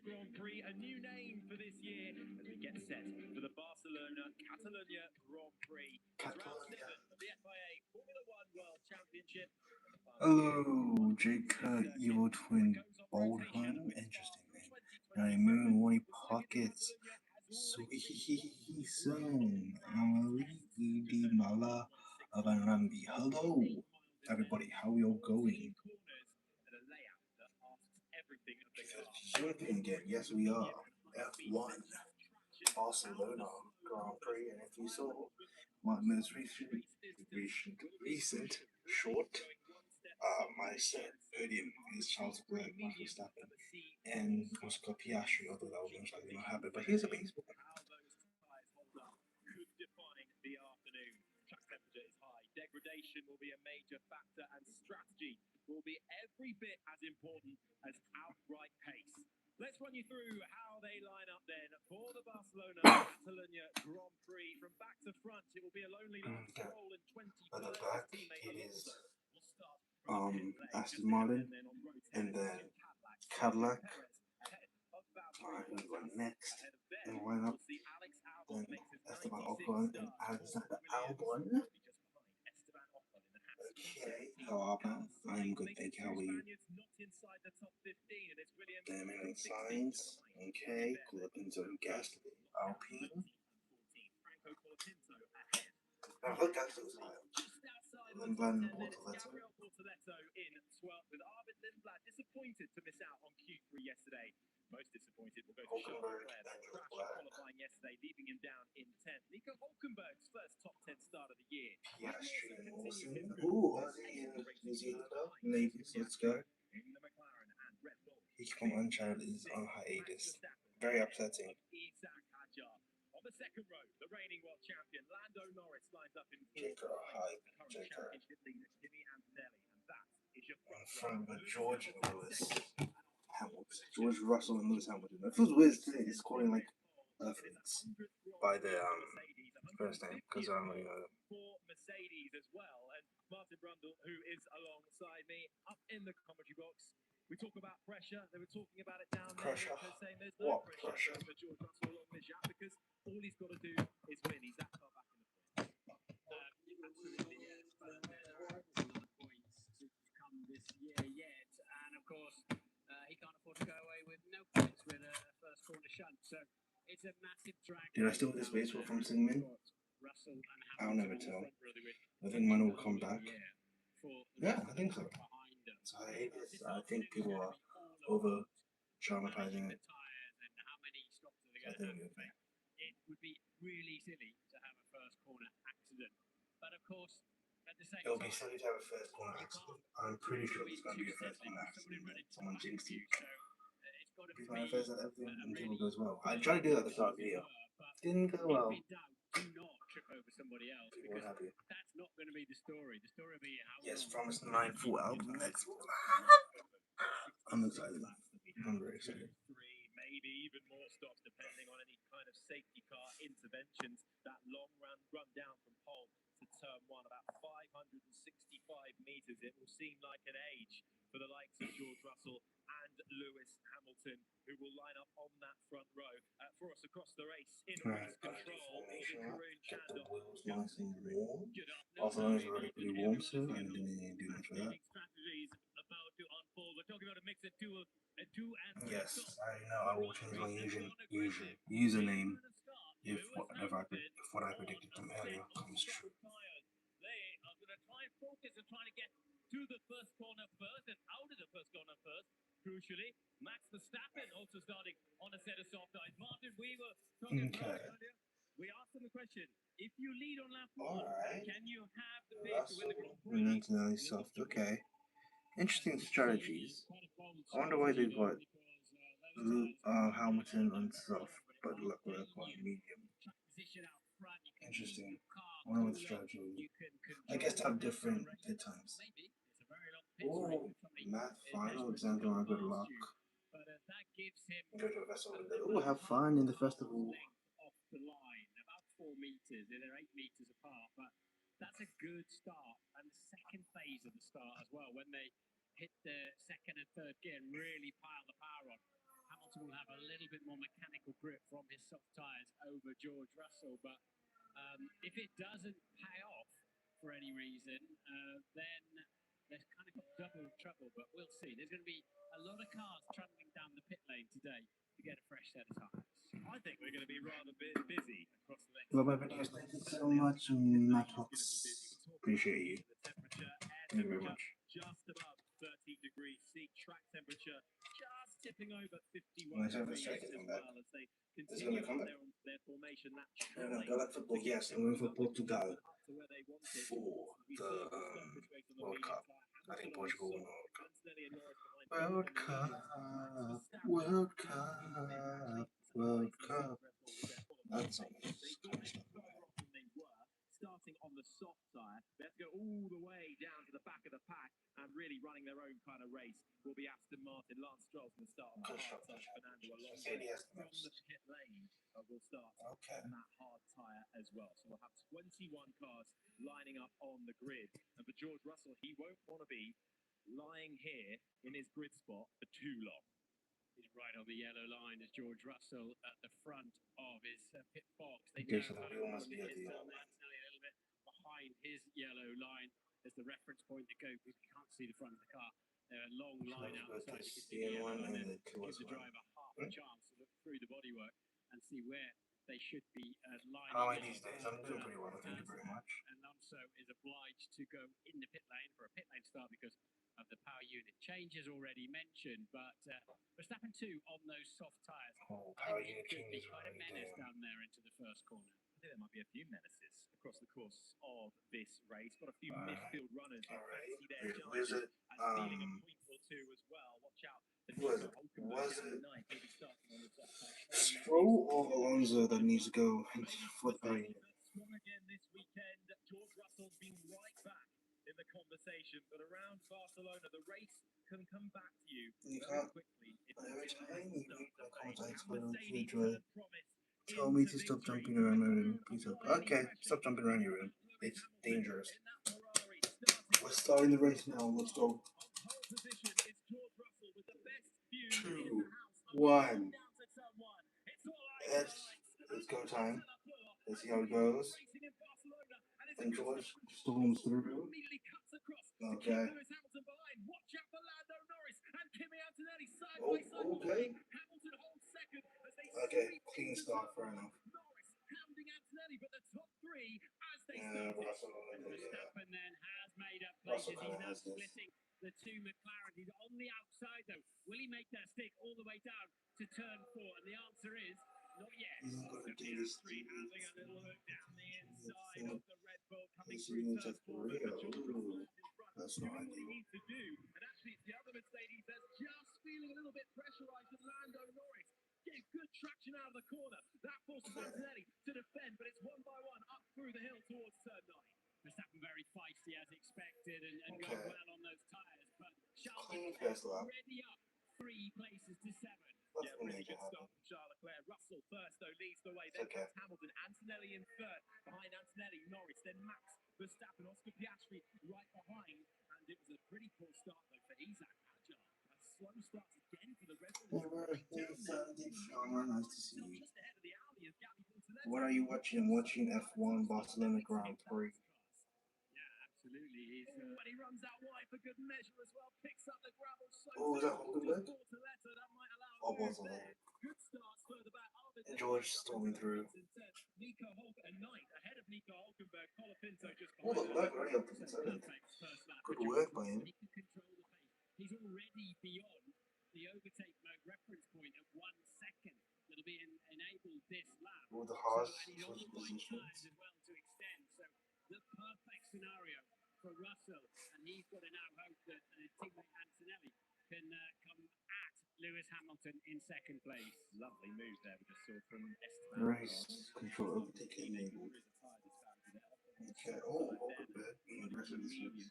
Grand Prix, a new name for this year as we get set for the Barcelona Catalonia Grand Prix. Round 7 of the FIA Formula One World Championship. Hello, Jacob, Evil Twin Boldheim. Interesting name. Now, Moon Warning Pockets. Sweet Zone. Amaliki Mala Avarambi. Hello, everybody. How are you all going? European game. Yes, we are. F1. Barcelona Grand Prix. And if you saw my most recent short, my set podium is Charles Leclerc, Max Verstappen, and Oscar Piastri, although that will most likely not happen. But here's a baseball. Degradation will be a major factor, and strategy will be every bit as important as outright pace. Let's run you through how they line up then for the Barcelona Catalonia Grand Prix. From back to front, it will be a lonely roll in 20. At the back, it is Aston Martin, and then Cadillac. Alright, we next in lineup. Then Esteban Ocon and Alexander Albon. Okay, how are you? I'm good, thank you. How are you? Damon Signs. Okay, Colapinto Gasly. Alpine. I like Gasly's high. Lindblad and Bortoleto. Disappointed to miss out on Q3 yesterday. Most disappointed will go to Charles Leclerc. That crash qualifying yesterday, leaving him down in 10th. Nico Hulkenberg's first top 10 start of the year. Piastri and Wilson. Ooh, Aussie and New Zealander. Navies, let's go. He from Uncharted is on hiatus. Very upsetting. On the second row, the reigning world champion Lando Norris lines up in Jacob hype. Jacob. In front of George and Lewis Hamilton. George Russell and Lewis Hamilton. It feels weird today. It's calling like athletes by their first name because I don't really know them. For Mercedes as well, and Martin Brundle, who is alongside me, up in the commentary box. We talk about pressure. They were talking about it down there. They're saying there's no pressure for George Russell along this yacht because all he's got to do is win. He's that far back in the point. Absolutely, yes. But a lot of points to come this year yet, and of course, he can't afford to go away with no points with a first corner shunt. So it's a massive drag. Did I steal this baseball from Singman? I'll never tell. I think mine will come back. Yeah, I think so. So I think people are over dramatizing it. I think it would be really silly to have a first corner accident. But of course, at the same time, it'll be silly to have a first corner accident. I'm pretty sure there's going to be a first corner accident. Someone jinxed you. Please manifest that everything until it goes well. I tried to do that at the start of the video. Didn't go well. Do not trip over somebody else because that's not going to be the story. The story will be how. Yes, from his 9 full album next. I'm excited. I'm very excited. Maybe even more stops depending on any kind of safety car interventions. That long run down from pole to turn 1, about 565 meters. It will seem like an age for the likes of George Russell and Lewis Hamilton, who will line up on that front row for us across the race in race control. Get the wheels nice and warm. Also, it's already pretty warm, so I didn't need to do much for that. Yes, I know. I will change my username if what I predicted from earlier comes true. They are going to try and focus and try to get to the first corner first and out of the first corner first. Crucially, Max Verstappen also starting on a set of soft eyes. Martin, we were talking about earlier. We asked him the question: if you lead on lap 1, can you have the pace to win the Grand Prix? Soft. Okay. Interesting strategies. I wonder why they got Hamilton on soft, but Leclerc on medium. Interesting. I wonder what the strategy will be. I guess to have different pit times. Oh, math final exam. Good luck. Go to a festival. Oh, have fun in the festival. Off the line, about 4 meters. They're 8 meters apart, but that's a good start. And the second phase of the start as well, when they hit the second and third gear and really pile the power on. Hamilton will have a little bit more mechanical grip from his soft tyres over George Russell, but if it doesn't pay off for any reason, then there's kind of double trouble, but we'll see. There's going to be a lot of cars trundling down the pit lane today to get a fresh set of tyres. I think we're going to be rather busy across the next. Well, my videos, thank you so much, Mattox. Appreciate you. Thank you very much. Just above 13 degrees C, track temperature just tipping over 51 degrees as well as they continue their formation. Go back football, yes, I'm going for Portugal for the World Cup. I think Portugal will win the World Cup. World Cup, World Cup. That's all. Starting on the soft tyre, they have to go all the way down to the back of the pack and really running their own kind of race will be Aston Martin. Lance Stroll's going to start on the hard tyre. Fernando Alonso from the pit lane will start on that hard tyre as well. So we'll have 21 cars lining up on the grid. And for George Russell, he won't want to be lying here in his grid spot for too long. He's right on the yellow line as George Russell at the front of his pit box. They know must be a little bit behind his yellow line as the reference point to go because you can't see the front of the car. They're a long line outside. You can see the yellow line and gives the driver half a chance to look through the bodywork and see where they should be lining. How are these days? I'm doing pretty well, thank you very much. And Alonso is obliged to go in the pit lane for a pit lane start because of the power unit changes already mentioned, but Verstappen too on those soft tyres. Oh, power unit could be changes quite a already menace down there into the first corner. I think there might be a few menaces across the course of this race. Got a few midfield runners who fancy their chances and stealing a point or two as well. Watch out. Was it Stroll or Alonso that needs to go for the power unit? Again this weekend, George Russell's been right back in the conversation, but around Barcelona, the race can come back to you very quickly. Every time you make my comments, tell me to stop jumping around my room. Please help. Okay, stop jumping around your room. It's dangerous. We're starting the race now. Let's go. 2, 1. Let's go time. Let's see how it goes. And George storms through. Okay. Oh, okay. Okay, clean start, fair enough. Verstappen then has made up places. He's now splitting the two McLaren. He's on the outside though. Will he make that stick all the way down to turn 4? And the answer is not yet. He's not going to do this. Having a little look down the inside of the Red Bull coming through turn 4. That's not ideal. What he needs to do, and actually it's the other Mercedes that's just feeling a little bit pressurized with Lando Norris. Getting good traction out of the corner. That forces Antonelli to defend, but it's one by one up through the hill towards turn 9. Verstappen very feisty as expected and going well on those tyres, but Charles Leclerc already up 3 places to 7. Yeah, really good start from Charles Leclerc. Russell first though leads the way. Then comes Hamilton, Antonelli in third. Behind Antonelli, Norris, then Max Verstappen, Oscar Piastri right behind. And it was a pretty poor start though for Isaac Agile. A slow start again for the rest of the Nice to see you. What are you watching? I'm watching F1 Barcelona Grand Prix. Absolutely. When he runs out wide for good measure as well, picks up the gravel. Oh, was that Hulkenberg? Oh, Barcelona. Good starts further back. And George storming through. Nico Hulkenberg, ninth ahead of Nico Hulkenberg. Colapinto just oh, the leg already up to the 7th. Good work by him. He can control the pace. He's already beyond the overtake mode reference point of 1 second. That'll be enabled this lap. All the harsh positions as well to extend. So the perfect scenario for Russell, and he's got to now hope that his teammate Antonelli can come at Lewis Hamilton in second place. Lovely move there we just saw from Esteban. Race control overtaking enabled. Okay, oh, Hulkenberg being aggressive this race.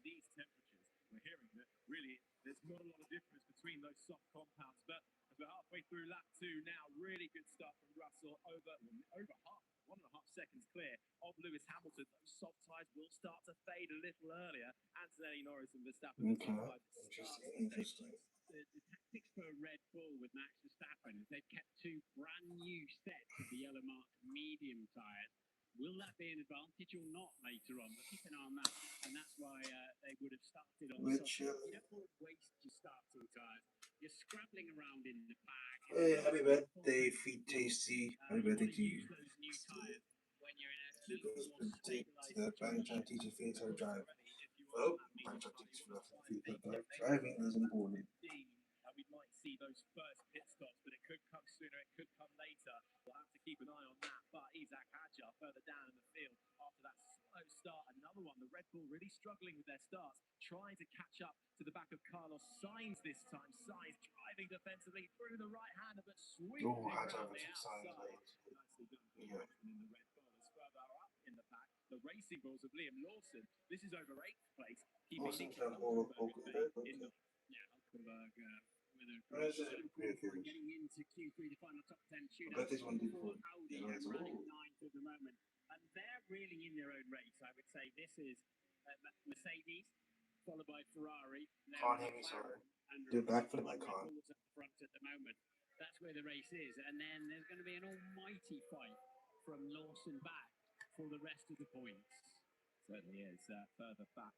These temperatures, we're hearing that really there's not a lot of difference between those soft compounds, but as we're halfway through through lap 2 now. Really good start from Russell. Over half, 1.5 seconds clear of Lewis Hamilton. Those soft tyres will start to fade a little earlier. Antonelli, Norris and Verstappen. Okay. Interesting. The tactics for Red Bull with Max Verstappen is they've kept 2 brand new sets of the yellow mark medium tyres. Will that be an advantage or not later on? We'll keep an eye on that. And that's why they would have started on the soft. You don't want to waste your starting tyres. You're scrabbling around in the pack. Hey, happy birthday, Feet Tasty. Happy birthday to you. Those new tyres when you're in a Happy little more birthday to stabilised the Bangtan teacher Feet Her Drive. Oh, Bangtan teacher Feet Her Drive. Driving is important. We might see those first pit stops, but it could come sooner, it could come later. We'll have to keep an eye on that. But Isaac Hadjar further down in the field after that slow start. Another one, the Red Bull really struggling with their starts, trying to catch up to the back of Carlos Sainz this time. Sainz driving defensively through the right-hander, but sweeping around the outside. Nicely done in the Red Bull is further up in the pack. The Racing Bulls of Liam Lawson. This is over 8th place, keeping Nicky Hulkenberg in the Hulkenberg getting into Q3, the final top 10 shootout for Audi, running 9th at the moment. And they're really in their own race, I would say. This is Mercedes, followed by Ferrari. Can't hear me, sorry. Do a backflip, I can't. At the front at the moment. That's where the race is. And then there's going to be an almighty fight from Lawson back for the rest of the points. Certainly is. Further back,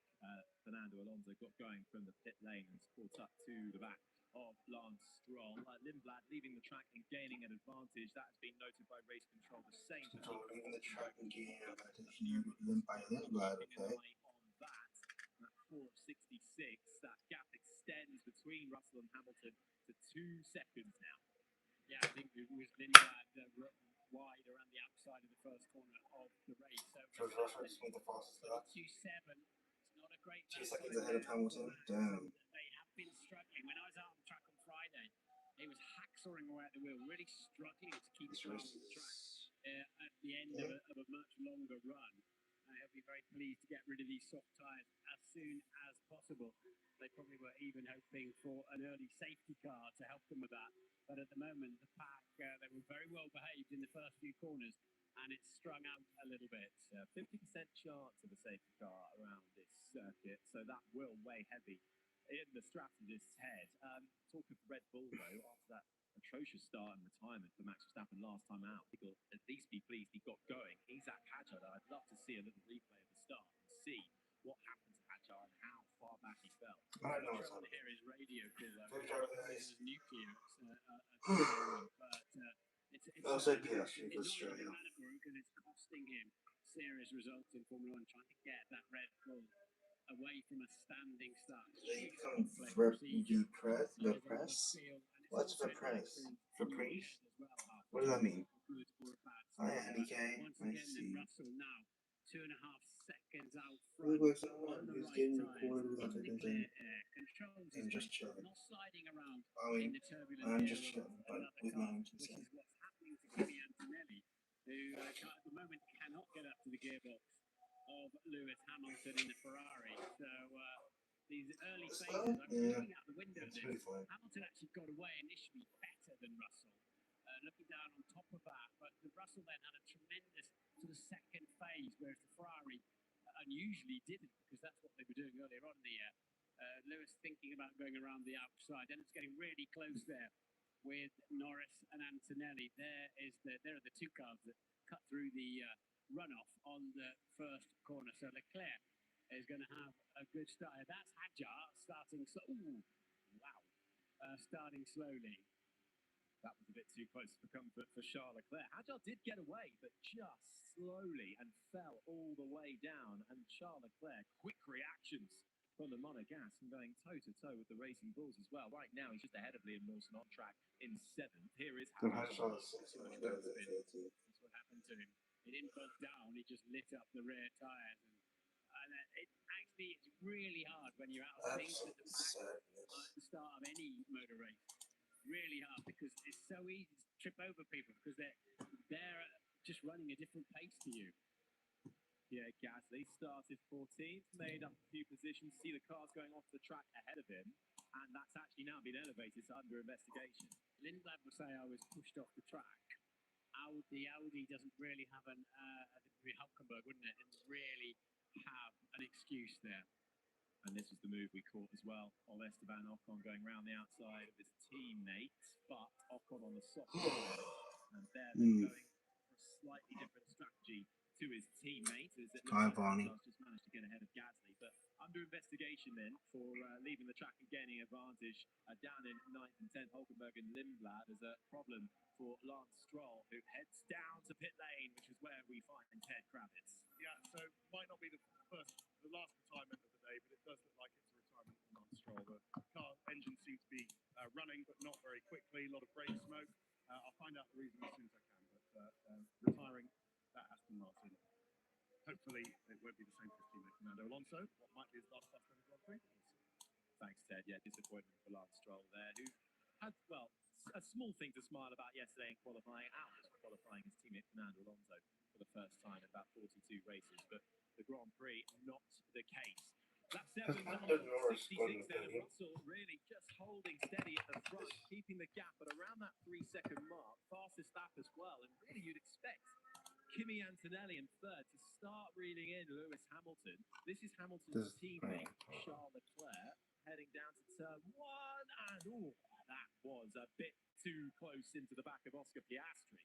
Fernando Alonso got going from the pit lane and caught up to the back of Lance Stroll. Lindblad leaving the track and gaining an advantage. That has been noted by race control. The same control leaving the track and gaining an advantage. Lindblad, okay. On that, at 4.66, that gap extends between Russell and Hamilton to 2 seconds now. Yeah, I think it was Lindblad wide around the outside of the first corner of the race. So reference me the fastest lap. 2.7. It's not a great 2 seconds ahead of Hamilton. Damn. They have been struggling. When I was out on the track on Friday, he was hacksawing away at the wheel, really struggling to keep it on the track at the end of a much longer run. He'll be very pleased to get rid of these soft tyres as soon as possible. They probably were even hoping for an early safety car to help them with that. But at the moment, the pack, they were very well behaved in the first few corners, and it's strung out a little bit. 50% chance of a safety car around this circuit, so that will weigh heavy in the strategist's head. Talk of Red Bull, though, after that atrocious start and retirement for Max Verstappen last time out, he'll at least be pleased he got going. Isaac Hadjar, I'd love to see a little replay of the start and see what happened to Hadjar and how far back he fell. I don't know what's happening. Hear his radio call, it's nuclear, it's also Piastri for Australia. And it's costing him serious results in Formula 1, trying to get that Red Bull away from a standing start. They become the press. What's the press? For Prix? What does that mean? Hi, Andy K. Nice to see you. Russell now 2.5 seconds out Who front. was someone who's getting recorded without taking thing? I'm just chilling. Not sliding around I mean, in the turbulent I'm just chilling, but with my own which consent. is what's happening to Kimi Antonelli, who at the moment cannot get up to the gearbox of Lewis Hamilton in the Ferrari. So these early phases, I'm looking out the window. Hamilton actually got away initially better than Russell, looking down on top of that. But the Russell then had a tremendous sort of second phase, whereas the Ferrari unusually didn't, because that's what they were doing earlier on in the year. Lewis thinking about going around the outside, and it's getting really close there with Norris and Antonelli. There are the 2 cars that cut through the runoff on the first corner. So Leclerc is going to have a good start. That's Hadjar starting starting slowly. That was a bit too close for comfort for Charles Leclerc. Hadjar did get away, but just slowly, and fell all the way down. And Charles Leclerc, quick reactions from the Monegasque and going toe-to-toe with the Racing Bulls as well. Right now, he's just ahead of Liam Lawson on track in 7th. Here is Hadjar. That's what happened to him. He didn't bog down, he just lit up the rear tyres. And it's really hard when you're out of sync with the pack at the start of any motor race. Really hard, because it's so easy to trip over people because they're just running a different pace to you. Yeah, Gasly started 14th, made up a few positions. See the cars going off the track ahead of him, and that's actually now been elevated to under investigation. Lindblad will say I was pushed off the track. The Audi doesn't really have I think it would be Hülkenberg, wouldn't it? And really have an excuse there. And this was the move we caught as well of Esteban Ocon going round the outside of his teammate, but Ocon on the soft line. And there they're going for a slightly different strategy to his teammate. As it looks like just managed to get ahead of Gasly, but under investigation then for leaving the track and gaining advantage down in 9th and 10th. Hülkenberg and Lindblad is a problem for Lance Stroll, who heads down to pit lane, which is where we find Ted Kravitz. Yeah, so might not be the last retirement of the day, but it does look like it's a retirement for Lance Stroll. The car engine seems to be running, but not very quickly. A lot of brake smoke. I'll find out the reason as soon as I can. But retiring that Aston Martin. Hopefully, it won't be the same for his teammate Fernando Alonso. What might be his last stop in the Grand Prix? Thanks, Ted. Yeah, disappointment for Lance Stroll there, who had, well, a small thing to smile about yesterday in qualifying, qualifying his teammate Fernando Alonso for the first time in about 42 races, but the Grand Prix not the case. Lap 7 on 66 there, Russell really just holding steady at the front, keeping the gap at around that 3-second mark, fastest lap as well, and really you'd expect Kimi Antonelli in third to start reeling in Lewis Hamilton. This is Hamilton's teammate Charles Leclerc heading down to turn 1, and that was a bit too close into the back of Oscar Piastri.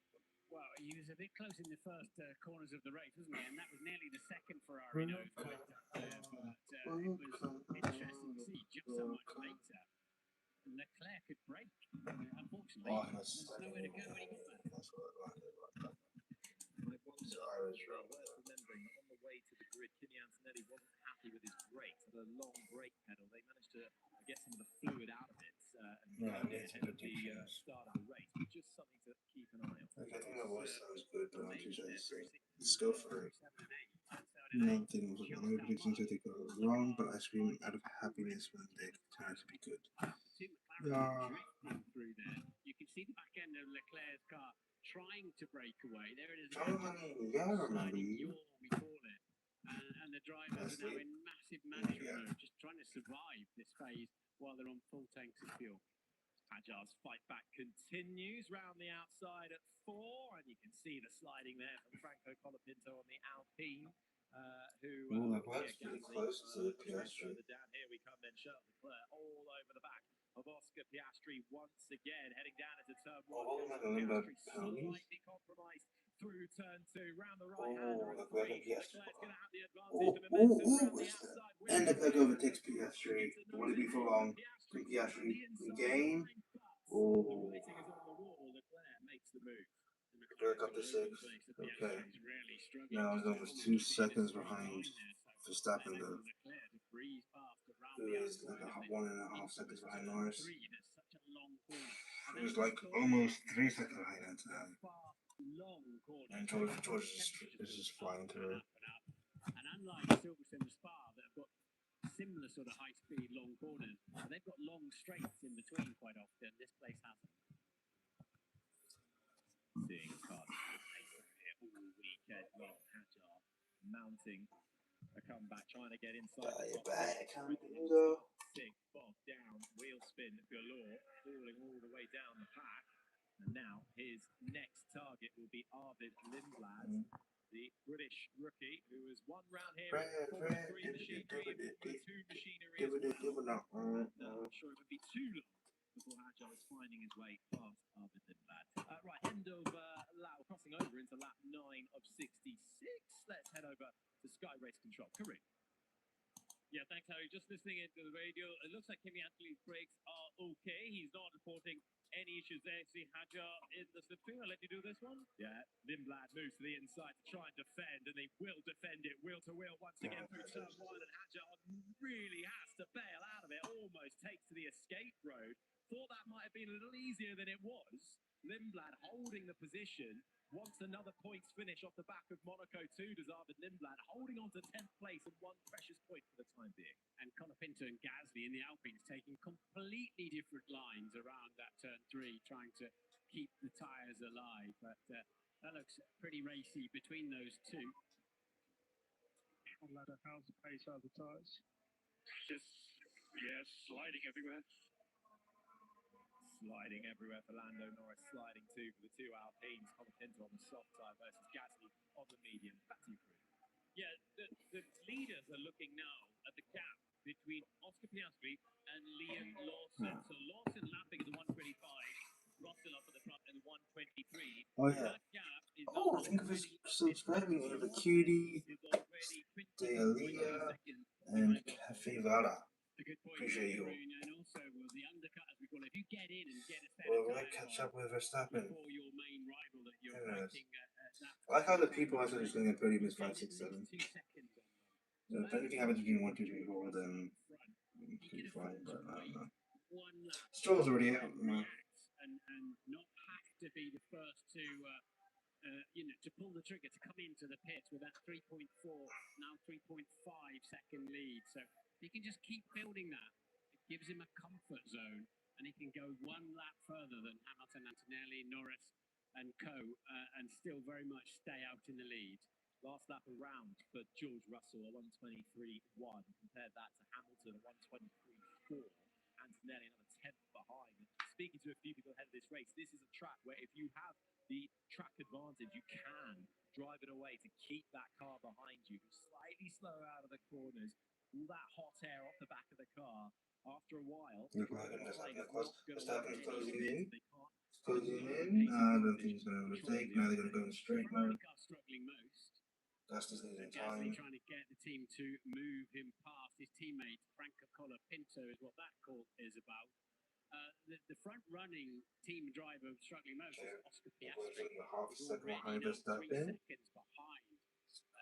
Well, he was a bit close in the first corners of the race, wasn't he? And that was nearly the second Ferrari nose right up there. But it was interesting to see just so much later Leclerc could brake. Unfortunately, there's nowhere to go when he got there. Worth remembering that on the way to the grid, Kimi Antonelli wasn't happy with his brakes. Had a long brake pedal. They managed to get some of the fluid out of it ahead of the start of the race. But just something to keep an eye on. I think that was good, but I just let's go for it. No thing was no predictions that they got wrong, but I scream out of happiness when they turn out to be good. Through there, you can see the back end of Leclerc's car trying to break away. There it is. Sliding yaw, we call it. And the drivers are now in massive management mode, just trying to survive this phase while they're on full tanks of fuel. Hajar's fight back continues round the outside at 4, and you can see the sliding there from Franco Colapinto on the Alpine. Leclerc's pretty close to Piastri. Down here we come then, Charles Leclerc all over the back of Oscar Piastri once again, heading down into turn 1. Piastri slightly compromised through turn 2, round the right hander at 3. Leclerc's going to have the advantage of momentum round the outside. And Leclerc overtakes Piastri. Won't it be for long? Can Piastri regain? Oh. Leclerc makes the move. Leclerc up to 6. Okay. Now he's almost 2 seconds behind Verstappen, though. Who is like 1.5 seconds behind Norris. It was like almost 3 seconds behind Antonelli. And George is just flying through. And unlike Silverstone and Spa that have got similar sort of high-speed long corners, they've got long straights in between quite often. This place hasn't. Seeing cars all weekend long. Hajar mounting a comeback, trying to get inside the top. Big bog down, wheel spin galore, falling all the way down the pack. And now his next target will be Arvid Lindblad, the British rookie, who has won round here in Formula 3 machinery, Formula 2 machinery as well. I'm sure it would be too long before Hajar is finding his way past Arvid Lindblad. Right, end of lap, crossing over into lap 9 of 66. Let's head over to Sky Race Control. Karim. Yeah, thanks, Harry. Just listening into the radio, it looks like Kimi Antonelli's brakes are okay. He's not reporting any issues there. See Hajar in the slipstream. I'll let you do this one. Yeah, Lindblad moves to the inside to try and defend, and they will defend it wheel to wheel once again through turn 1, and Hajar really has to bail out of it. Almost takes to the escape road. Thought that might have been a little easier than it was. Lindblad holding the position. Wants another points finish off the back of Monaco 2, does Arvid Lindblad, holding on to 10th place and 1 precious point for the time being. And Colapinto and Gasly in the Alpines taking completely different lines around that turn 3, trying to keep the tyres alive. But that looks pretty racy between those two. Ladder, how's the pace, how's the tyres? Just, yeah, sliding everywhere. sliding everywhere for Lando Norris, sliding too for the two Alpines. Colapinto on the soft tyre versus Gasly on the medium. Back to you, Prix. Yeah, the leaders are looking now at the gap between Oscar Piastri and Liam Lawson. So Lawson lapping at the 125, Russell up at the front at the 123. Oh yeah. That gap is Oh, thank you for subscribing to the cutie, Dealia, and Cafevara. Appreciate you. And also the undercut, as we call it. If you get in and get a set Well, we're gonna catch up with Verstappen. before your main rival that you're Anyways, fighting that I like how the people are just going to 30 minutes, 5, 6, 7. So if anything happens between 1, 2, 3, 4, then it's pretty fine, but I don't know. Stroll's already out. And not have to be the first to to pull the trigger to come into the pits with that 3.4 now 3.5 second lead. So he can just keep building that. It gives him a comfort zone, and he can go one lap further than Hamilton, Antonelli, Norris, and and still very much stay out in the lead. Last lap around for George Russell, a 123.1. Compared that to Hamilton, a 123.4. Antonelli, another 10th behind. Speaking to a few people ahead of this race, this is a track where if you have the track advantage, you can drive it away to keep that car behind you. Slightly slow out of the corners, all that hot air off the back of the car. After a while, Verstappen's closing in. Closing in. I don't think he's going to overtake. Now they're going to go in straight mode. Struggling most. That's just losing Gasly time. trying to get the team to move him past his teammate Franco Colapinto is what that call is about. The front-running team driver struggling most is Oscar Piastri. Half a second behind 3 Verstappen. seconds behind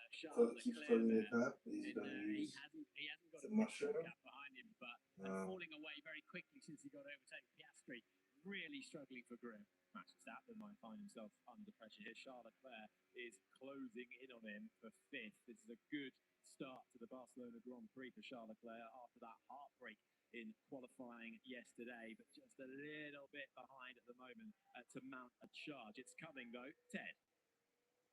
Charles Keeps Leclerc closing the there. gap. He's going to use He hasn't got the a mushroom. gap behind him, but falling away very quickly since he got overtaken. Piastri really struggling for grip. Max Verstappen might find himself under pressure here. Charles Leclerc is closing in on him for 5th. This is a good start to the Barcelona Grand Prix for Charles Leclerc after that heartbreak in qualifying yesterday, but just a little bit behind at the moment to mount a charge. It's coming though. Ted.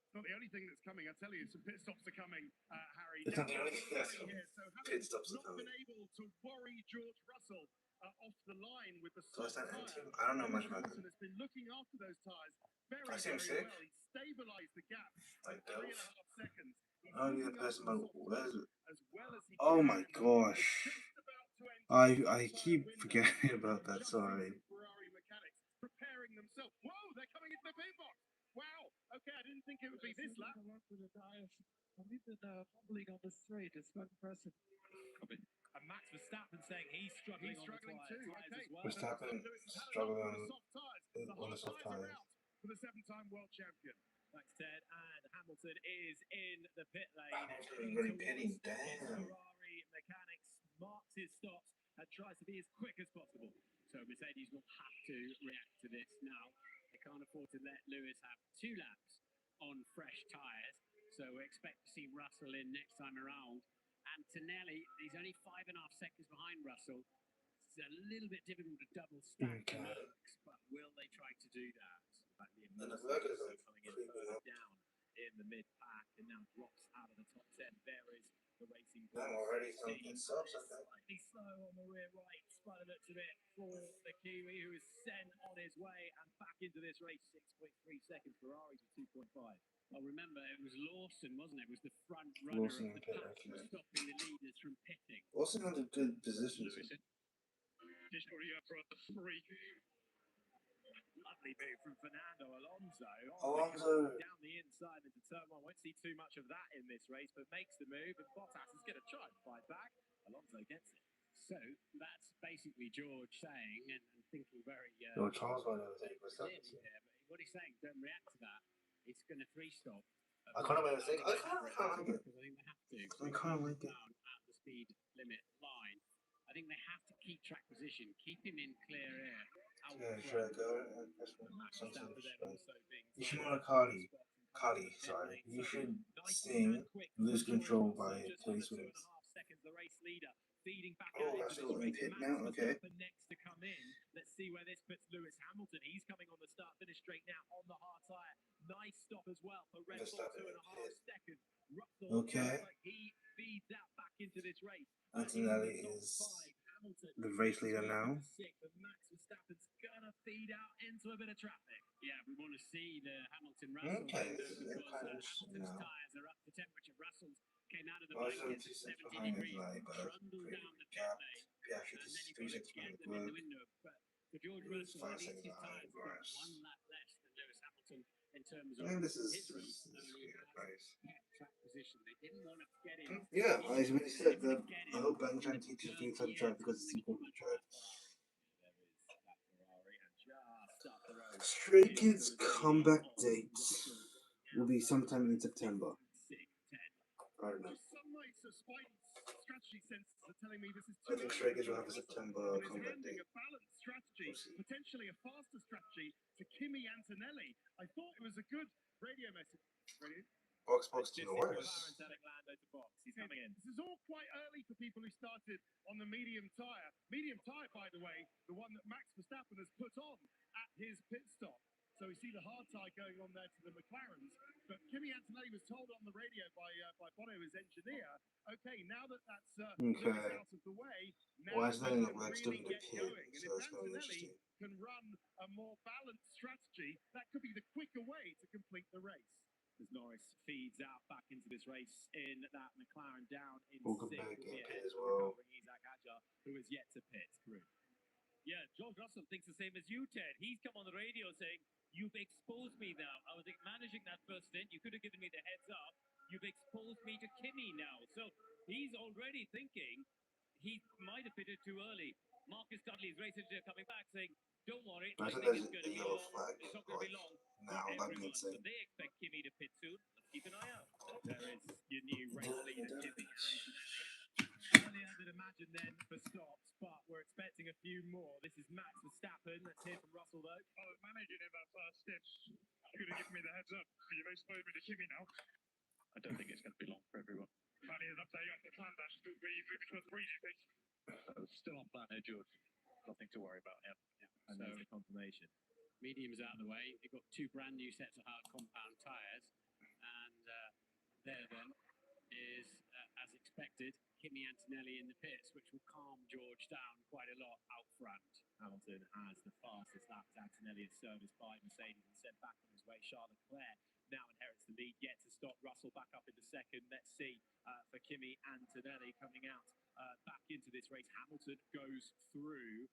It's not the only thing that's coming. I tell you, some pit stops are coming, Harry. It's not the only thing that's coming. So Pit stops are not coming. been able to worry George Russell off the line with the So is that soft N2? tyres. I don't know much about Hamilton them. has been looking after those tyres very, I seem very sick. well. He stabilised the gap Like at those. 3.5 seconds. He's Oh, yeah, looking person after mode. the soft Where is tyres it? as well as he Oh can. my gosh. Just about to enter I keep forgetting about that, just sorry. some Ferrari mechanics preparing themselves. Whoa, they're coming into the pit box. Wow. Okay, I didn't think it would be this lap. I've been wobbling on the straight. It's quite impressive. And Max Verstappen saying he's struggling He's on the struggling tyres too. as Okay. well. Verstappen Lewis has had struggling enough with the soft tyres. The on the hard soft tyres are tyres. out for the 7-time world champion. Thanks, Ted. And Hamilton is in the pit lane. Hamilton is really pitting. His Damn. Ferrari mechanics marks his stops and tries to be as quick as possible. So Mercedes will have to react to this now. They can't afford to let Lewis have 2 laps on fresh tyres. So we expect to see Russell in next time around. Antonelli, he's only 5.5 seconds behind Russell. It's a little bit difficult to double stack the marks, but will they try to do that? And the burgers are Coming in creeping further up. down in the mid-pack and now drops out of the top 10. There is the racing I'm already thinking subs, I think. slightly slow on the rear right, by the looks of it, for the Kiwi, who is sent on his way and back into this race. 6.3 seconds. Ferraris with 2.5. Well, remember, it was Lawson, wasn't it? Was the front runner Lawson of the pit, pack, okay. stopping the leaders from pitting. Lawson had a good position. Lovely move from Fernando Alonso. Alonso. Down the inside into turn 1. Won't see too much of that in this race, but makes the move. And Bottas is going to try and fight back. Alonso gets it. So that's basically George saying and thinking very Charles might overtake Verstappen. yeah, but what he's saying, don't react to that. It's going to 3-stop. I kind of overtake. I kind of like it. Because I think they have to. I kind of like it. Down at the speed limit line. I think they have to keep track position, keep him in clear air. Yeah, should I go? Verstappen then also being You should want a Cardi. Sorry. You should sing Lose Control by Teddy Swims. Seconds, the race leader feeding back Oh, out that's into still this in race. pit Max now, okay. Verstappen next to come in. Let's see where this puts Lewis Hamilton. He's coming on the start finish straight now on the hard tyre. Nice stop as well for Red Bull. 2.5 seconds. Russell, okay. like he feeds that back into this race. Antonelli is the race leader now. Max Verstappen's gonna feed out into a bit of traffic. Yeah, we want to see the Hamilton-Russell Okay, window this is because kind of interesting Hamilton's now. tyres are up to temperature. Russell's came out of the I was blanket only 2 at cents 70 behind degrees, like, but trundled pretty down the pit gapped. lane, Piaget and is then 3 you've got to cents get behind them in the Wood. window. But for George He was Russell, 5 he needs seconds his behind tyres to get Ross. one lap less than Lewis Hamilton in terms I of think this is his race. a So he good has race. kept track position. They didn't want to get him. Yeah, as we said, They didn't want to get I him hope Ben in trying the to teach us dirty things how to air drive because it's tumbling important to drive. There is that Ferrari and just up the road. Stray Kids comeback date will be sometime in September. 6-10. I don't know. Just some race of strategy senses are telling me this is I too think early Stray Kids for will have a Russell, September and is comeback handing date. a balanced strategy, We'll see. potentially a faster strategy, to Kimi Antonelli. I thought it was a good radio message. Radio? Box to This is Norris. McLaren telling Lando to box. He's coming in. This is all quite early for people who started on the medium tyre. Medium tyre, by the way, the one that Max Verstappen has put on at his pit stop. So we see the hard tyre going on there to the McLarens. But Kimi Antonelli was told on the radio by Bono, his engineer, okay, now that that's Lewis out of the way, now Why is that we in can like still really in the get pit? going. And So if that's kind of Antonelli interesting. can run a more balanced strategy, that could be the quicker way to complete the race. As Norris feeds out back into this race in that McLaren down in Hulkenberg 6th. in pit Ahead, as well. recovering Isaac Hadjar, who has yet to pit. Yeah, George Russell thinks the same as you, Ted. He's come on the radio saying, "You've exposed me now. I was managing that first stint. You could have given me the heads up. You've exposed me to Kimi now." So he's already thinking he might have pitted too early. Marcus Dudley's race engineer coming back saying, "Don't worry, I I think think there's it's going a to be yellow long. flag It's not going to be like long for now. That'd be everyone." So insane. they expect Kimi to pit soon. Let's keep an eye out. There is your new race leader, Kimi. Earlier than imagined then for stops, but we're expecting a few more. This is Max Verstappen. Let's hear from Russell though. I was managing in that first stint. You could have given me the heads up. You've exposed me to Kimi now. I don't think it's going to be long for everyone. Funny as update off the plan dash, but we moving towards Prix, you think? Still on plan here, George. Nothing to worry about. Yeah. And So there's the confirmation. medium's out of the way. You've got two brand new sets of hard compound tyres, and there then is, as expected, Kimi Antonelli in the pits, which will calm George down quite a lot out front. Hamilton has the fastest lap as Antonelli is serviced by Mercedes and sent back on his way. Charles Leclerc now inherits the lead, yet to stop. Russell back up into second. Let's see for Kimi Antonelli coming out back into this race. Hamilton goes through.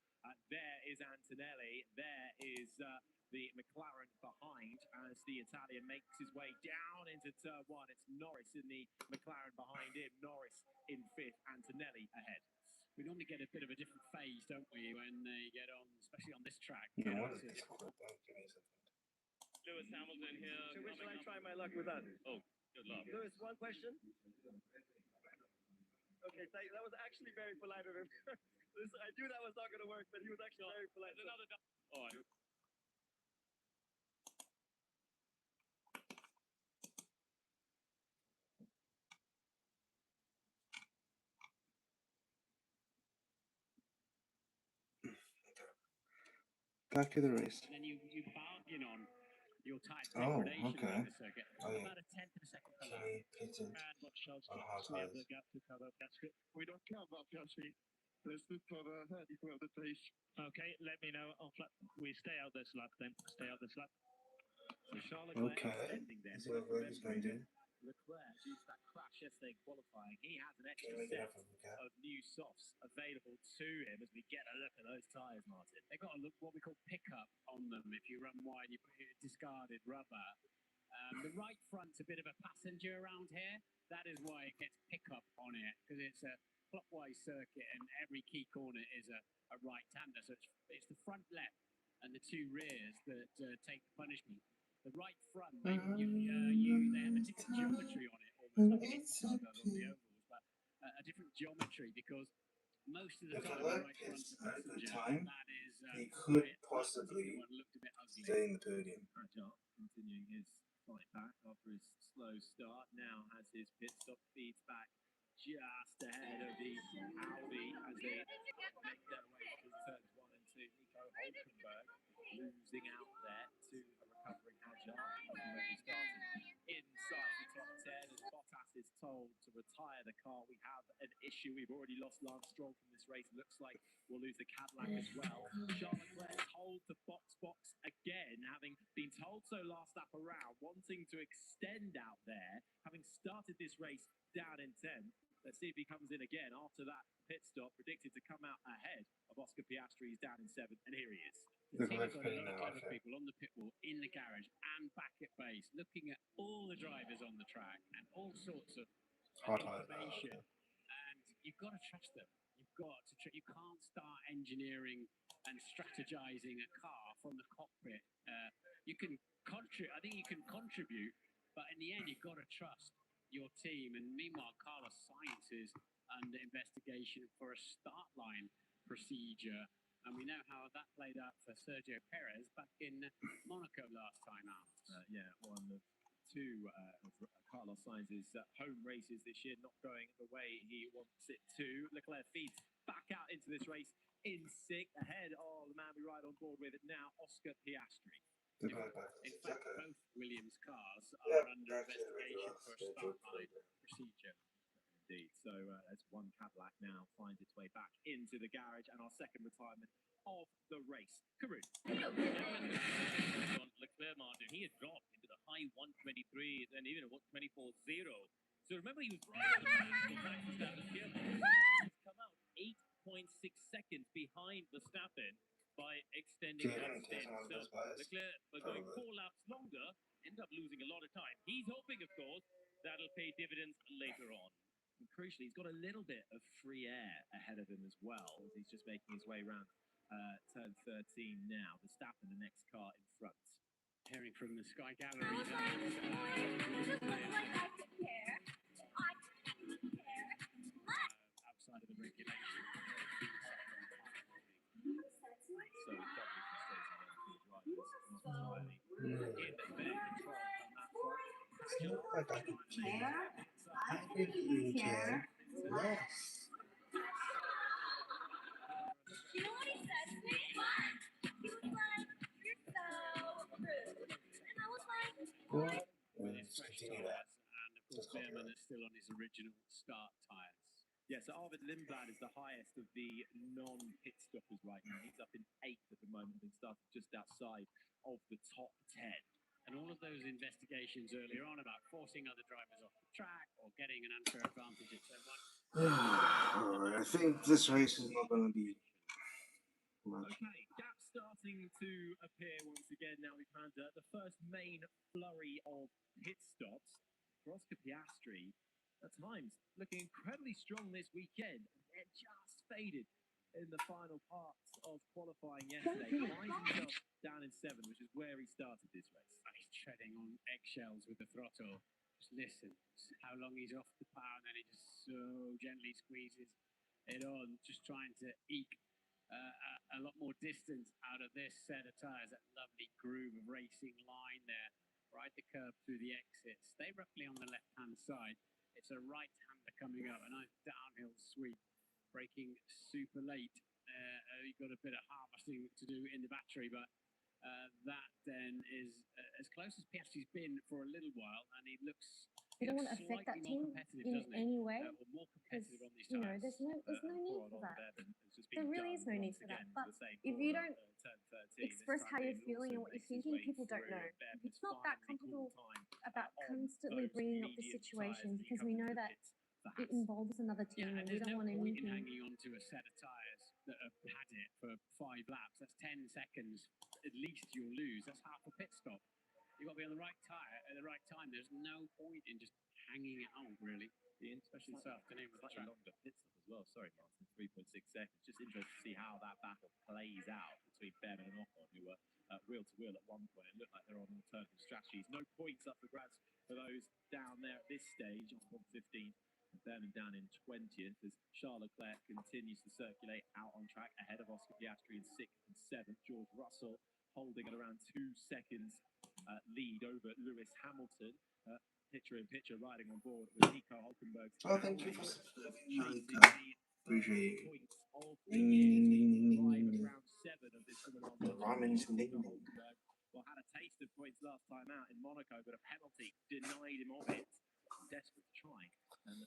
There is Antonelli. There is the McLaren behind as the Italian makes his way down into turn one. It's Norris in the McLaren behind him. Norris in fifth. Antonelli ahead. We normally get a bit of a different phase, don't we, when they get on, especially on this track. No, get what onto is a this different- called? Give me a second. Lewis Hamilton here. So which coming shall I up. try my luck with that? Oh, good luck. Lewis, one question. Okay, that was actually very polite of him. I knew that was not going to work, but he was actually very polite. There's another. All right. Back to the race. And then you bargain on your tyre Oh, degradation okay. around the circuit. Oh, yeah. About a tenth of a second per lap. Kimi pitted And what Charles on hard we have the tyres. gap to cover. We don't care about Piastri. Let's look for the people of the place. Okay, let me know on flat. We stay out this lap then. Stay out this lap. So Charles Leclerc Okay. extending there. Is what Verdi's going to do? Leclerc, due to that crash yesterday in qualifying, he has an extra Kimi set get off of the gap. of new softs available to him as we get a look at those tyres, Martin. They've got a look, what we call pickup on them. If you run wide, you put discarded rubber. The right front's a bit of a passenger around here. That is why it gets pickup on it, because it's a clockwise circuit and every key corner is a right-hander. So it's the front left and the two rears that take the punishment. The right front, they have a different geometry on it, almost like an inside on the ovals, but a different geometry because most of the If time, the Leclerc right front's pits a at a good passenger. time, That is, he could that possibly particular one looked a bit ugly. stay in the podium. Hadjar continuing his fight back after his slow start. Now has his pit stop, feeds back just ahead of the Audi as they make their way through turns 1 and 2. Nico Hulkenberg losing out there to a recovering Hadjar from where he started inside the top 10 as Bottas is told to retire the car. We have an issue. We've already lost Lance Stroll from this race. Looks like we'll lose the Cadillac as well. Charles Leclerc told to box again, having been told so last lap around, wanting to extend out there, having started this race down in 10th. Let's see if he comes in again after that pit stop, predicted to come out ahead of Oscar Piastri. He's down in 7th, and here he is. The team has got a lot of clever people on the pit wall, in the garage, and back at base, looking at all the drivers on the track and all sorts of information. And you've got to trust them. You've got to. You can't start engineering and strategizing a car from the cockpit. You can contribute. I think you can contribute, but in the end, you've got to trust your team. And meanwhile, Carlos Sainz is under investigation for a start line procedure. And we know how that played out for Sergio Perez back in Monaco last time out. One of two of Carlos Sainz's home races this year not going the way he wants it to. Leclerc feeds back out into this race in 6th, ahead of the man we ride on board with now, Oscar Piastri. In fact, both Williams cars are under investigation for a start line procedure. Indeed. So as one Cadillac now finds its way back into the garage, and our second retirement of the race. Karun. Leclerc, Martin, he had dropped into the high 123 and even a 124.0. So remember, he was right on Max Verstappen here. He's come out 8.6 seconds behind Verstappen by extending that stint. So Leclerc, by going 4 laps longer, ended up losing a lot of time. He's hoping, of course, that'll pay dividends later on. And crucially, he's got a little bit of free air ahead of him as well, as he's just making his way around turn 13 now. Verstappen, the next car in front. Hearing from the Sky Gallery. Outside of the regulation. So doubly frustrating for drivers, not entirely in their control on that front. You know what I could care? I really care. Yes. You know what he said to me? What? He was like, you're so rude. And I was like, What? With his fresh Continue that. tyres, and of course Behrman is still on his original start tyres. Yeah, so Arvid Lindblad is the highest of the non-pit stoppers right now. He's up in 8th at the moment and started just outside of the top 10. And all of those investigations earlier on about forcing other drivers off the track or getting an unfair advantage at turn 1. Alright, I think this race is not going to be much. Okay, gap starting to appear once again. Now we've had the first main flurry of pit stops for Oscar Piastri. At times, looking incredibly strong this weekend. They're just faded in the final parts of qualifying yesterday. Finds himself down in 7th, which is where he started this race. And he's treading on eggshells with the throttle. Just listen how long he's off the power, and then he just so gently squeezes it on, just trying to eke a lot more distance out of this set of tyres. That lovely groove of racing line there. Ride the curve through the exit. Stay roughly on the left-hand side. It's a right-hander coming up, a nice downhill sweep, braking super late. You've got a bit of harvesting to do in the battery, but that then is as close as Piastri's been for a little while, and he looks you don't want to affect that team in any way. Or more competitive on these you know, tyres. there's no need for that. There really is no need for that. But if you don't express how you're feeling and what you're thinking, people don't know. It's not that comfortable about constantly bringing up the situation, because we know that it involves another team, Yeah, and and we there's don't no want point in anything. hanging on to a set of tyres that have had it for 5 laps. That's 10 seconds at least you'll lose. That's half a pit stop. You've got to be on the right tyre at the right time. There's no point in just hanging it on, really. Especially this afternoon with the track. Longer pit stop as well. Sorry, Martin. 3.6 seconds. Just interested to see how that battle plays out between Behrman and Ocon, who were wheel to wheel at one point. It looked like they're on alternative strategies. No points up for grabs for those down there at this stage. Ocon 15th and Behrman down in 20th as Charles Leclerc continues to circulate out on track ahead of Oscar Piastri in 6th and 7th. George Russell holding at around 2 seconds lead over Lewis Hamilton. Picture in picture riding on board with Nico Hulkenberg. Oh, thank you for subscribing. Appreciate it. Round 7 of this Ramen's ding ding. Well, had a taste of points last time out in Monaco, but a penalty denied him of it. desperate to try. And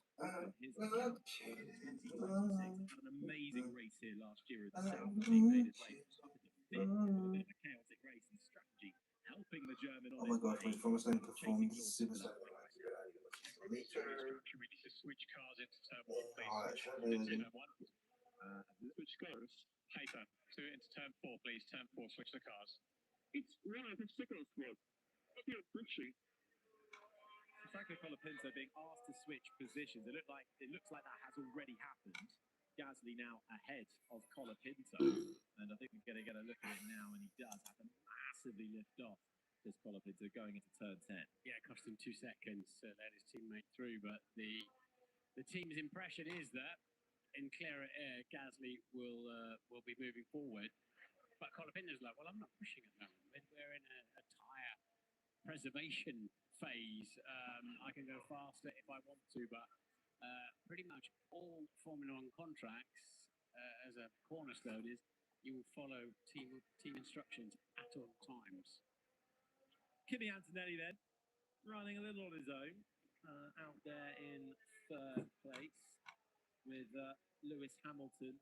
his account, 2026, had an amazing race here last year in the South. He made his way up into fifth with a bit of a chaotic race and strategy, helping the German on Oh my his god, way, when Thomas Lane performed chasing super Lawson for sad. that quick race. Structure, we need to switch cars into turn 1, please. Alright, Into turn 1. Switch cars. Paper. Into turn 4, please. Turn 4, switch the cars. It's right, it's Sickles squad. What you're pushing. Franco Colapinto being asked to switch positions. It looks like that has already happened. Gasly now ahead of Colapinto, and I think we're going to get a look at it now, and he does have to massively lift off this Colapinto going into turn 10. Yeah, it cost him 2 seconds to let his teammate through, but the team's impression is that in clearer air, Gasly will be moving forward. But Colapinto's like, well, I'm not pushing at the moment. We're in a tyre preservation phase. I can go faster if I want to, but pretty much all Formula One contracts, as a cornerstone, is you will follow team instructions at all times. Kimi Antonelli then, running a little on his own, out there in third place with Lewis Hamilton,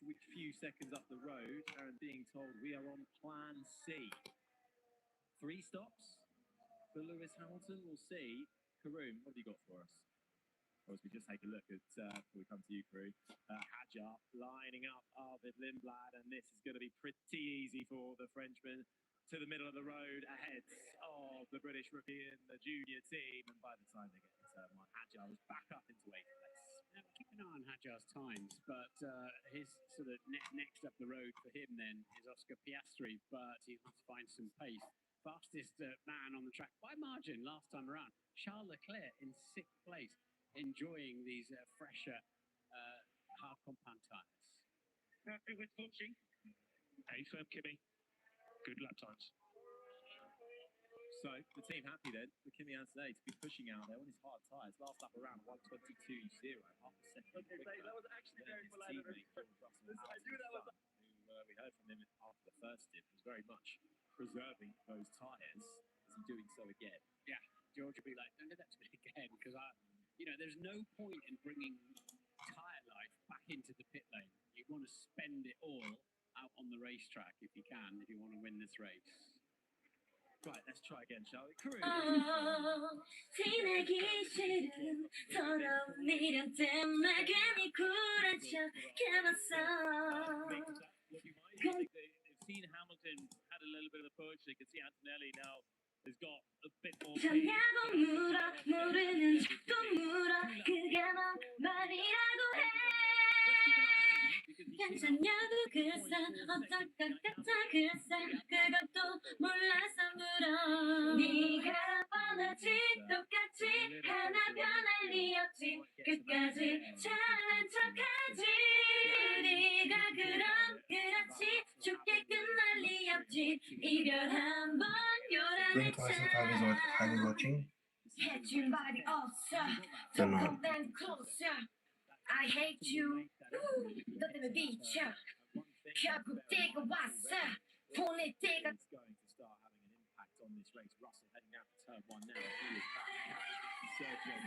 a few seconds up the road, and being told we are on plan C. 3 stops for Lewis Hamilton. We'll see. Karoom, what have you got for us? Or as we just take a look at, before we come to you, Prix, Hadjar lining up Arvid Lindblad, and this is going to be pretty easy for the Frenchman. To the middle of the road, ahead of the British rookie in the junior team, and by the time they get to turn 1, Hadjar was back up into 8th place. Now, keep an eye on Hadjar's times, but his sort of next up the road for him then is Oscar Piastri, but he has to find some pace. Fastest man on the track by margin last time around, Charles Leclerc in 6th place, enjoying these fresher hard compound tyres. Happy with coaching? Hey, firm, Kimmy. Good lap times. So the team happy then for Kimi Antonelli to be pushing out there on his hard tyres. Last lap around 1:22.0, half a second. Okay, that was actually very polite. I knew that was. We heard from him after the first stint, was very much preserving those tyres. Is he doing so again? Yeah, George would be like, don't do that to me again, because there's no point in bringing tyre life back into the pit lane. You want to spend it all out on the racetrack if you can, if you want to win this race. Right, let's try again, shall we? Karoom. They've seen Hamilton had a little bit of a push. They can see Antonelli now has got a bit more pace. 괜찮냐고 글쎄 어떡하겠다 글쎄 그것도 몰라서 물어 네가 뻔하지 똑같이 하나 변할 리 없지 끝까지 잘난 척하지 네가 그렇지 좋게 끝날 리 없지 이별 한번 요란한 해줄 말이 없어 Don't come then closer I hate you 너 때문에 비쳐 결국 때가 왔어 보낼 때가 It's going to start having an impact on this race. Russell heading out to turn 1 now. He is back. Sergio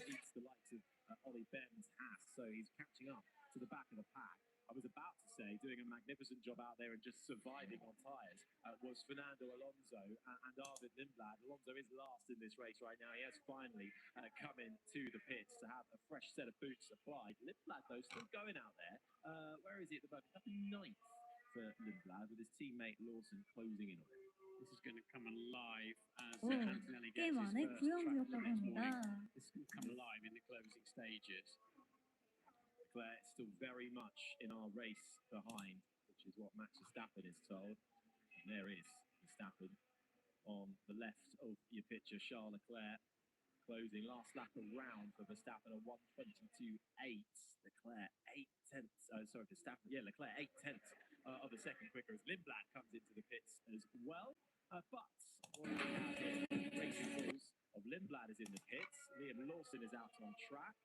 beats the likes of Ollie Ben's Haas, so he's catching up to the back of the pack. I was about to say, doing a magnificent job out there and just surviving on tyres was Fernando Alonso and Arvid Lindblad. Alonso is last in this race right now. He has finally come into the pits to have a fresh set of boots applied. Lindblad, though, still going out there. Where is he at the moment? Up in 9th for Lindblad, with his teammate Lawson closing in on him. This is going to come alive as Antonelli gets his 안에 first 구형이었다고 track this morning. 합니다. This will come alive in the closing stages. Leclerc still very much in our race behind, which is what Max Verstappen is told. And there is Verstappen on the left of your picture. Charles Leclerc closing last lap around for Verstappen, a 1:22.8. Leclerc 8/10. Verstappen. Yeah, Leclerc 8/10 of the second quicker as Lindblad comes into the pits as well. But what we have here, racing rules of Lindblad is in the pits. Liam Lawson is out on track.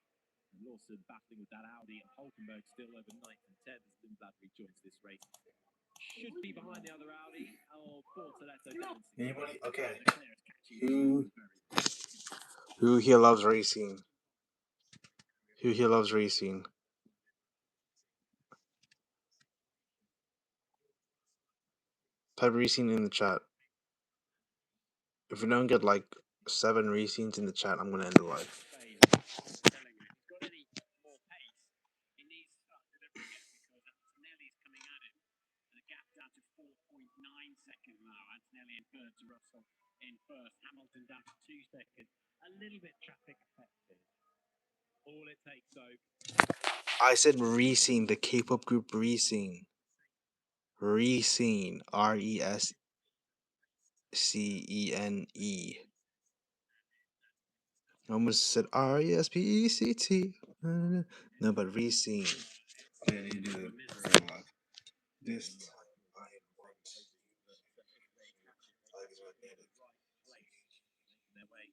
And Lawson battling with that Audi, and Hulkenberg still over 9th and 10th as Lindblad rejoins this race. Should be behind the other Audi. Oh, Bortoletto dancing. Anybody? Okay. Leclerc is catching Who? Who here loves racing? Who here loves racing? Type racing in the chat. If we don't get like 7 racings in the chat, I'm gonna end the live. Antonelli in third to Russell in first. Hamilton down to 2 seconds. A little bit traffic affected. All it takes, though. I said Rescene, the K-pop group Rescene. Rescene. RESCENE. I almost said RESPECT. No, but Rescene. I need to do it very live. This time I want Their way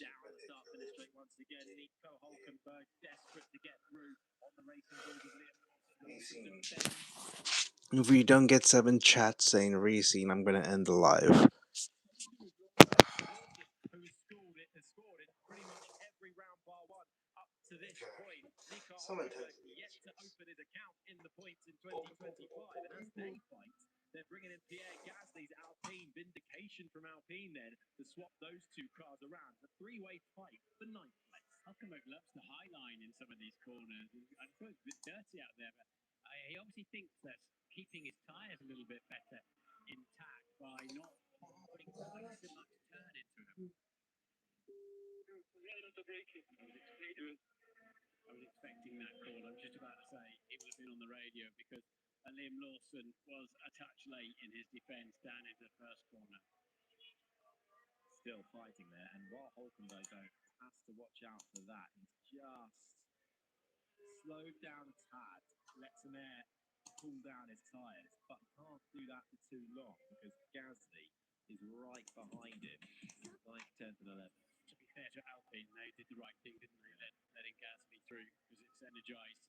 down the start finish straight once again. Nico Hulkenberg desperate to get through on the racing board with Liam. If we don't get 7 chats saying Rescene, I'm gonna end the live. Who has scored in pretty much every round bar one up to this point. Nico Hulkenberg yet to open his account in the points in 2025, and as they fight, they're bringing in Pierre Gasly's Alpine. Vindication from Alpine then to swap those 2 cars around. A 3-way fight for 9th place. Hulkenberg loves the high line in some of these corners. I suppose it's a bit dirty out there, but he obviously thinks that keeping his tyres a little bit better intact by not putting quite so much turn into them. I was expecting that call. I'm just about to say it would have been on the radio because Liam Lawson was a touch late in his defence down into the first corner. Still fighting there, and while Hulkenberg though has to watch out for that, he's just slowed down a tad, lets some air cool down his tyres, but can't do that for too long because Gasly is right behind him, 9th, 10th and 11th. To be fair to Alpine, they did the right thing, didn't they? Letting Gasly through because it's energised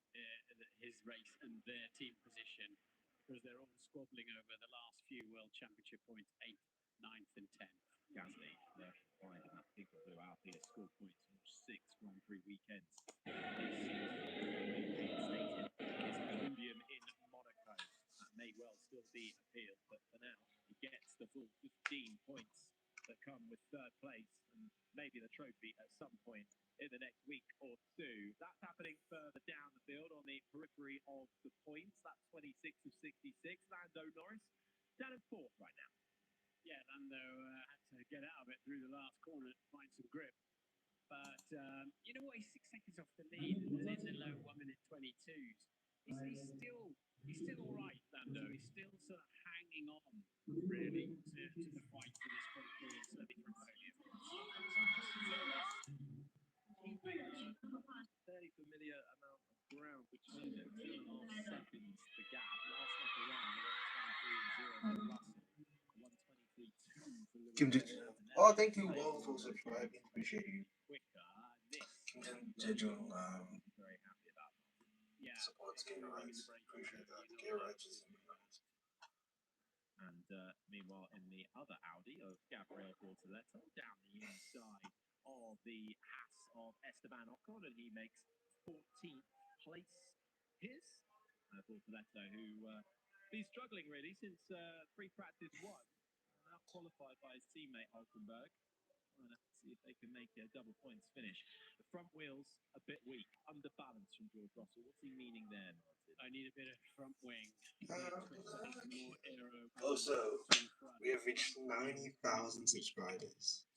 his race and their team position because they're all squabbling over the last few World Championship points, 8th, 9th and 10th. Gasly left behind, and I think will do Alpine has scored points from 6 Grand Prix weekends. Podium in Monaco. That may well still be appealed, but for now, he gets the full 15 points that come with 3rd place and maybe the trophy at some point in the next week or 2. That's happening further down the field on the periphery of the points. That's 26 of 66. Lando Norris down in 4th right now. Yeah, Lando had to get out of it through the last corner to find some grip. But you know what? He's 6 seconds off the lead in the low 1:22. He's still all right, Lando. He's still sort of hanging on, really, to the fight for this front wheel and certainly from podium. Fairly familiar amount of ground between them. 2.5 seconds the gap. Last lap around, 123.0 for Russell. 123.2 for Lewis. Oh, thank you all for subscribing. Appreciate you. Very happy about that. Yeah. Supports gay rights. Appreciate that. Gay rights is human rights. And meanwhile, in the other Audi of Gabriel Bortoleto, down the inside of the Haas of Esteban Ocon, and he makes 14th place his. Bortoleto, who been struggling really since pre-practice 1, now qualified by his teammate Hulkenberg. We'll see if they can make a double points finish. The front wheels a bit weak, underbalanced from George Russell. What's he meaning there, Martin? I need a bit of front wing. Also, we have reached 90,000 subscribers.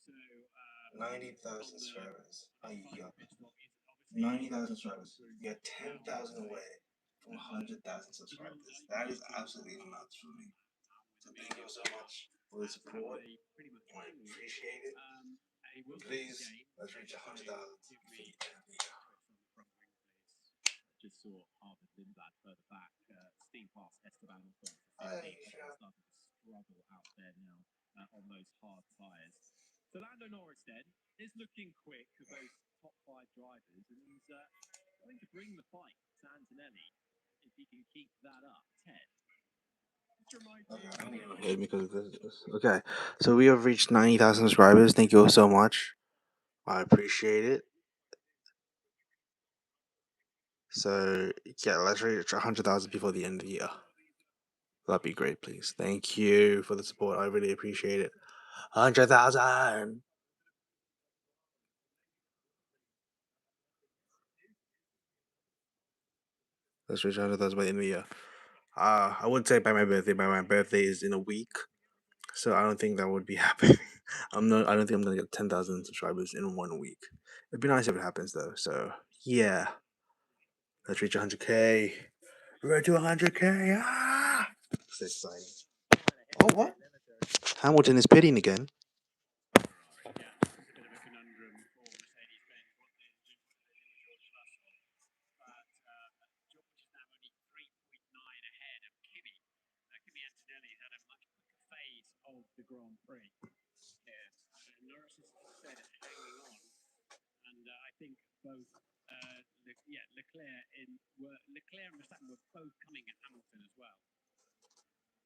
90,000 subscribers. 90,000 subscribers. We are 10,000 away from 100,000 subscribers. That is absolutely nuts for me. So thank you so much for the support. I appreciate it. Please, let's reach 100,000. Just saw Harvard Lindblad further back, steam past Esteban Ocon to 15. Starting to struggle out there now on those hard tyres. So Lando Norris then is looking quick of those top 5 drivers, and he's going to bring the fight to Antonelli if he can keep that up. 10. Okay, so we have reached 90,000 subscribers. Thank you all so much. I appreciate it. So yeah, let's reach 100,000 before the end of the year. That'd be great, please. Thank you for the support. I really appreciate it. 100,000. Let's reach 100,000 by the end of the year. I would say by my birthday. By my birthday is in a week, so I don't think that would be happening. I'm not. I don't think I'm gonna get 10,000 subscribers in 1 week. It'd be nice if it happens though. So yeah, let's reach 100K. We're to 100K. Ah! So exciting. Oh what? Hamilton is pitting again. Yeah, it's a bit of a conundrum for Mercedes-Benz. What they do George Russell, but George is now only 3.9 ahead of Kimi. Kimi Antonelli had a much quicker phase of the Grand Prix. Yeah, Norris is said hanging on, and I think both Leclerc and Verstappen were both coming at Hamilton as well.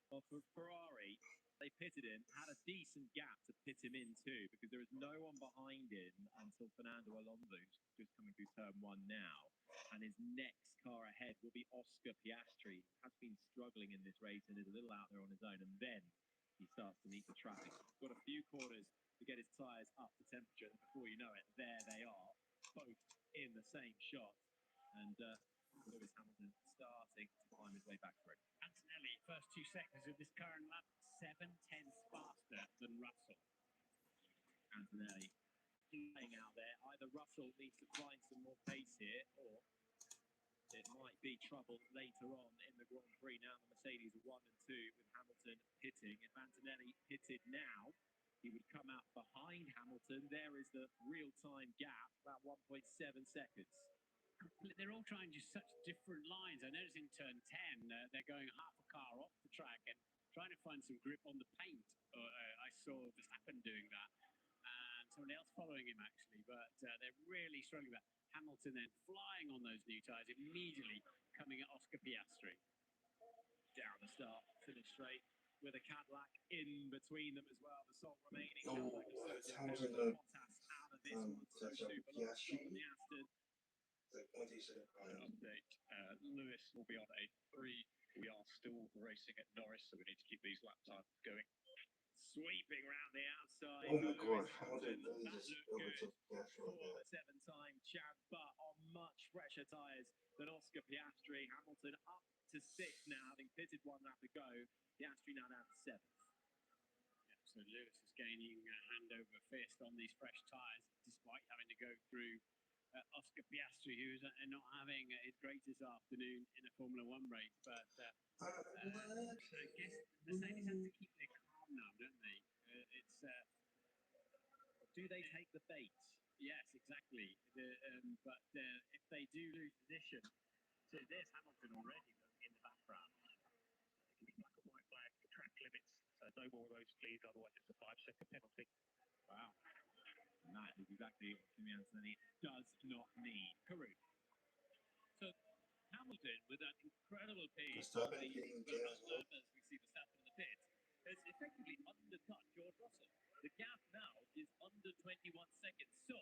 Well, for Ferrari, they pitted him, had a decent gap to pit him in too, because there is no one behind him until Fernando Alonso, who's just coming through turn one now. And his next car ahead will be Oscar Piastri, who has been struggling in this race and is a little out there on his own. And then he starts to meet the traffic. Got a few quarters to get his tyres up to temperature. And before you know it, there they are, both in the same shot. And Lewis Hamilton starting to climb his way back through. Antonelli, first 2 seconds of this current lap, 7/10 faster than Russell. Antonelli playing out there. Either Russell needs to find some more pace here, or it might be trouble later on in the Grand Prix. Now the Mercedes are 1 and 2 with Hamilton pitting. If Antonelli pitted now, he would come out behind Hamilton. There is the real-time gap, about 1.7 seconds. They're all trying just such different lines. I noticed in turn 10, they're going half a car off the track and trying to find some grip on the paint. I saw Verstappen doing that, and someone else following him actually, but they're really struggling with that. Hamilton then flying on those new tyres, immediately coming at Oscar Piastri. Down the start, finish straight with a Cadillac in between them as well. The sole remaining It's Hamilton the out of this one. So super long stop on the Aston. Update. Lewis will be on a 3. We are still racing at Norris, so we need to keep these lap times going. Sweeping around the outside. Oh my god, Hamilton really just overtook Piastri For like the that. 7-time champ, but on much fresher tyres than Oscar Piastri. Hamilton up to 6th now, having pitted 1 lap ago. Piastri now down to 7th. Yeah, so Lewis is gaining hand over fist on these fresh tyres, despite having to go through Oscar Piastri, who's not having his greatest afternoon in a Formula One race. But I guess Mercedes has to keep their calm now, don't they? Do they take the bait? Yes, exactly. But if they do lose position, so there's Hamilton already in the background. It can be black and white flag, track limits, so no more of those please, otherwise it's a 5-second penalty. Wow. And that is exactly what Kimi Antonelli does not need. Karun. So Hamilton, with that incredible pace, Verstappen hitting the gear as well. as we see Verstappen in the pits, has effectively undercut George Russell. The gap now is under 21 seconds. So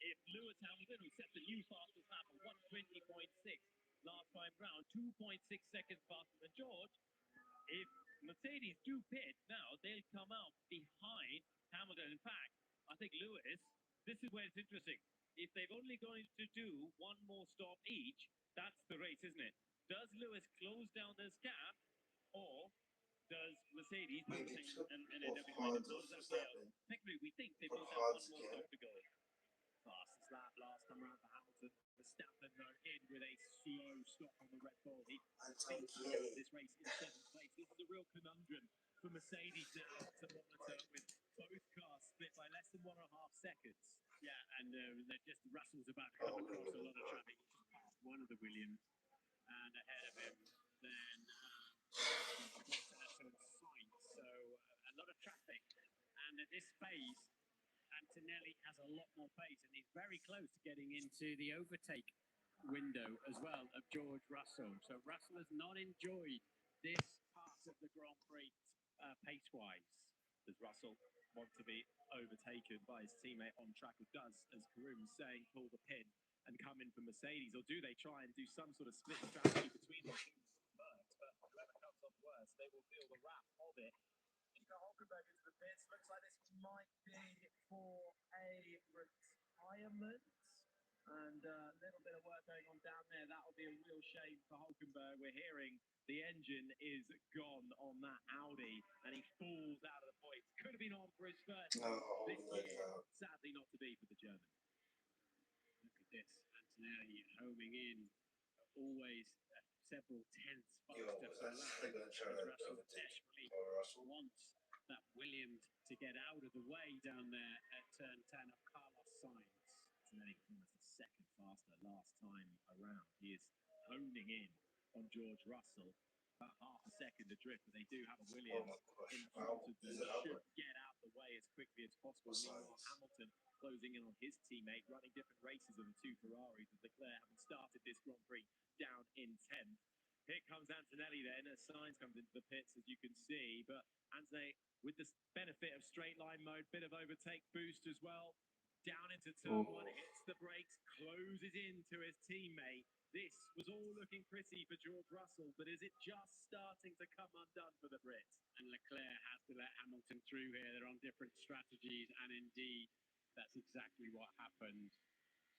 if Lewis Hamilton, who set the new fastest lap of 120.6 last time round, 2.6 seconds faster than George, if Mercedes do pit now, they'll come out behind Hamilton. In fact, I think Lewis, this is where it's interesting. If they're only going to do one more stop each, that's the race, isn't it? Does Lewis close down this gap, or does Mercedes do the same and end up behind him? How does that play out? Technically, we think they both have one more stop to go. Fastest lap last time around for Hamilton. Verstappen though in with a slow stop on the Red Bull. He beat this race in 7th place. This is a real conundrum for Mercedes now to monitor, with both cars split by less than 1.5 seconds. Yeah, and Russell's about to come across a lot of traffic. He's just passed one of the Williams, and ahead of him, then Sainz. So a lot of traffic, and at this phase, Antonelli has a lot more pace, and he's very close to getting into the overtake window as well of George Russell. So Russell has not enjoyed this part of the Grand Prix pace-wise. Does Russell want to be overtaken by his teammate on track, or does, as Karum's saying, pull the pin and come in for Mercedes, or do they try and do some sort of split strategy between them? But whoever comes off worst, they will feel the wrath of it. Nico Hulkenberg into the pits. Looks like this might be for a retirement. And a little bit of work going on down there. That will be a real shame for Hulkenberg. We're hearing the engine is gone on that Audi, and he falls out of the points. Could have been on for his first this year. Sadly, not to be for the German. Look at this, Antonelli homing in, always several tenths faster per lap. Russell desperately wants that Williams to get out of the way down there at turn 10 of Carlos Sainz. Antonelli was almost a second faster last time around. He is honing in on George Russell. About half a second adrift, but they do have a Williams in front of them. Should get out of the way as quickly as possible. Meanwhile, Hamilton closing in on his teammate, running different races of the two Ferraris, with Leclerc having started this Grand Prix down in 10th. Here comes Antonelli then, as Sainz comes into the pits, as you can see. But Antonelli, with the benefit of straight line mode, bit of overtake boost as well. Down into turn one, hits the brakes, closes into his teammate. This was all looking pretty for George Russell, but is it just starting to come undone for the Brits? And Leclerc has to let Hamilton through here. They're on different strategies, and indeed, that's exactly what happened.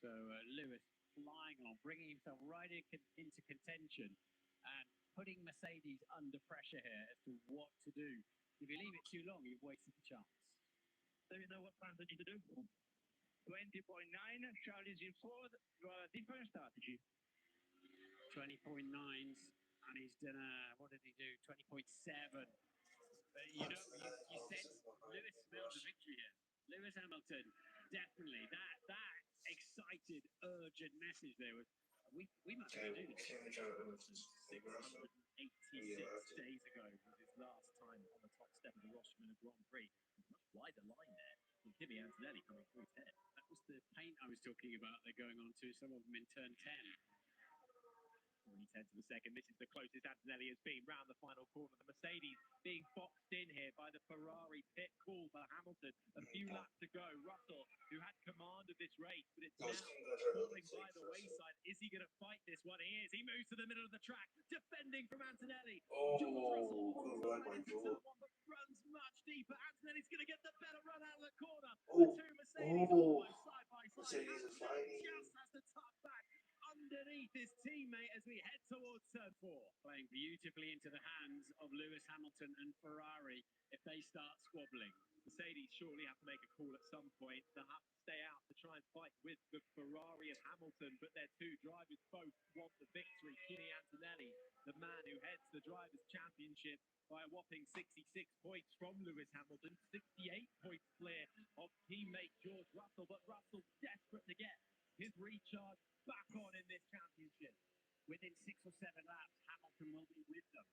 So Lewis flying on, bringing himself right into contention and putting Mercedes under pressure here as to what to do. If you leave it too long, you've wasted the chance. So you know what Fernando need to do? 20.9, Charlie's in fourth. You have a different strategy. 20.9s, and he's done what did he do? 20.7. You know, you sense Lewis smells the victory here. Lewis Hamilton, definitely. That excited, urgent message there was, we must do this. 686 days ago was his last time on the top step of the Rochemont Grand Prix. Much wider line there than Kimi Antonelli coming through his head. That was the paint I was talking about. They're going on to, some of them in turn 10. 20 tenths of a second. This is the closest Antonelli has been round the final corner. The Mercedes being boxed in here by the Ferrari. Pit call for Hamilton. A few laps to go. Russell, who had command of this race, but it's now falling by the wayside. Is he going to fight this one? He is. He moves to the middle of the track, defending from Antonelli. George Russell right into turn one, but runs much deeper. Antonelli's going to get the better run out of the corner. The two Mercedes almost side by side. Antonelli just has to tuck back underneath his teammate as we head towards turn 4. Playing beautifully into the hands of Lewis Hamilton and Ferrari if they start squabbling. Mercedes surely have to make a call at some point. They'll have to stay out to try and fight with the Ferrari and Hamilton, but their two drivers both want the victory. Kimi Antonelli, the man who heads the Drivers' Championship by a whopping 66 points from Lewis Hamilton, 68 points clear of teammate George Russell, but Russell desperate to get his recharge back on in this championship. Within 6 or 7 laps, Hamilton will be with them,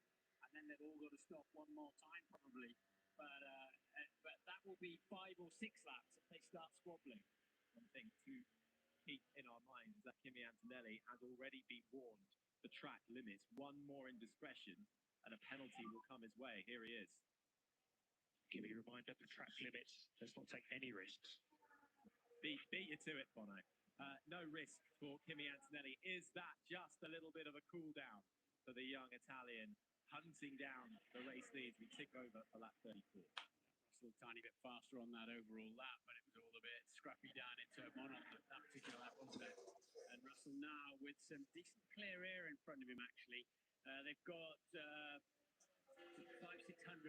and then they've all got to stop one more time probably. But that will be 5 or 6 laps if they start squabbling. One thing to keep in our minds is that Kimi Antonelli has already been warned the track limits. One more indiscretion and a penalty will come his way. Here he is. Kimi, reminder the track limits. Let's not take any risks. Beat you to it, Bono. No risk for Kimi Antonelli. Is that just a little bit of a cool down for the young Italian, hunting down the race leads? We tick over for lap 34. Russell a tiny bit faster on that overall lap, but it was all a bit scrappy down in turn 1 on that particular lap, wasn't it? And Russell now with some decent clear air in front of him, actually. They've got 500-600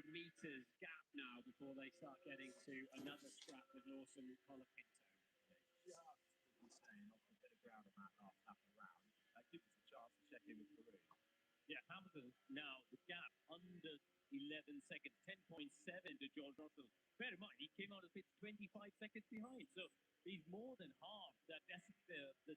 meters gap now before they start getting to another scrap with Lawson and Colapinto. Saying off a bit of ground on that last half around. That gives us a chance to check in with Peru. Yeah, Hamilton now the gap under 11 seconds, 10.7 to George Russell. Bear in mind, he came out of pits 25 seconds behind, so he's more than half the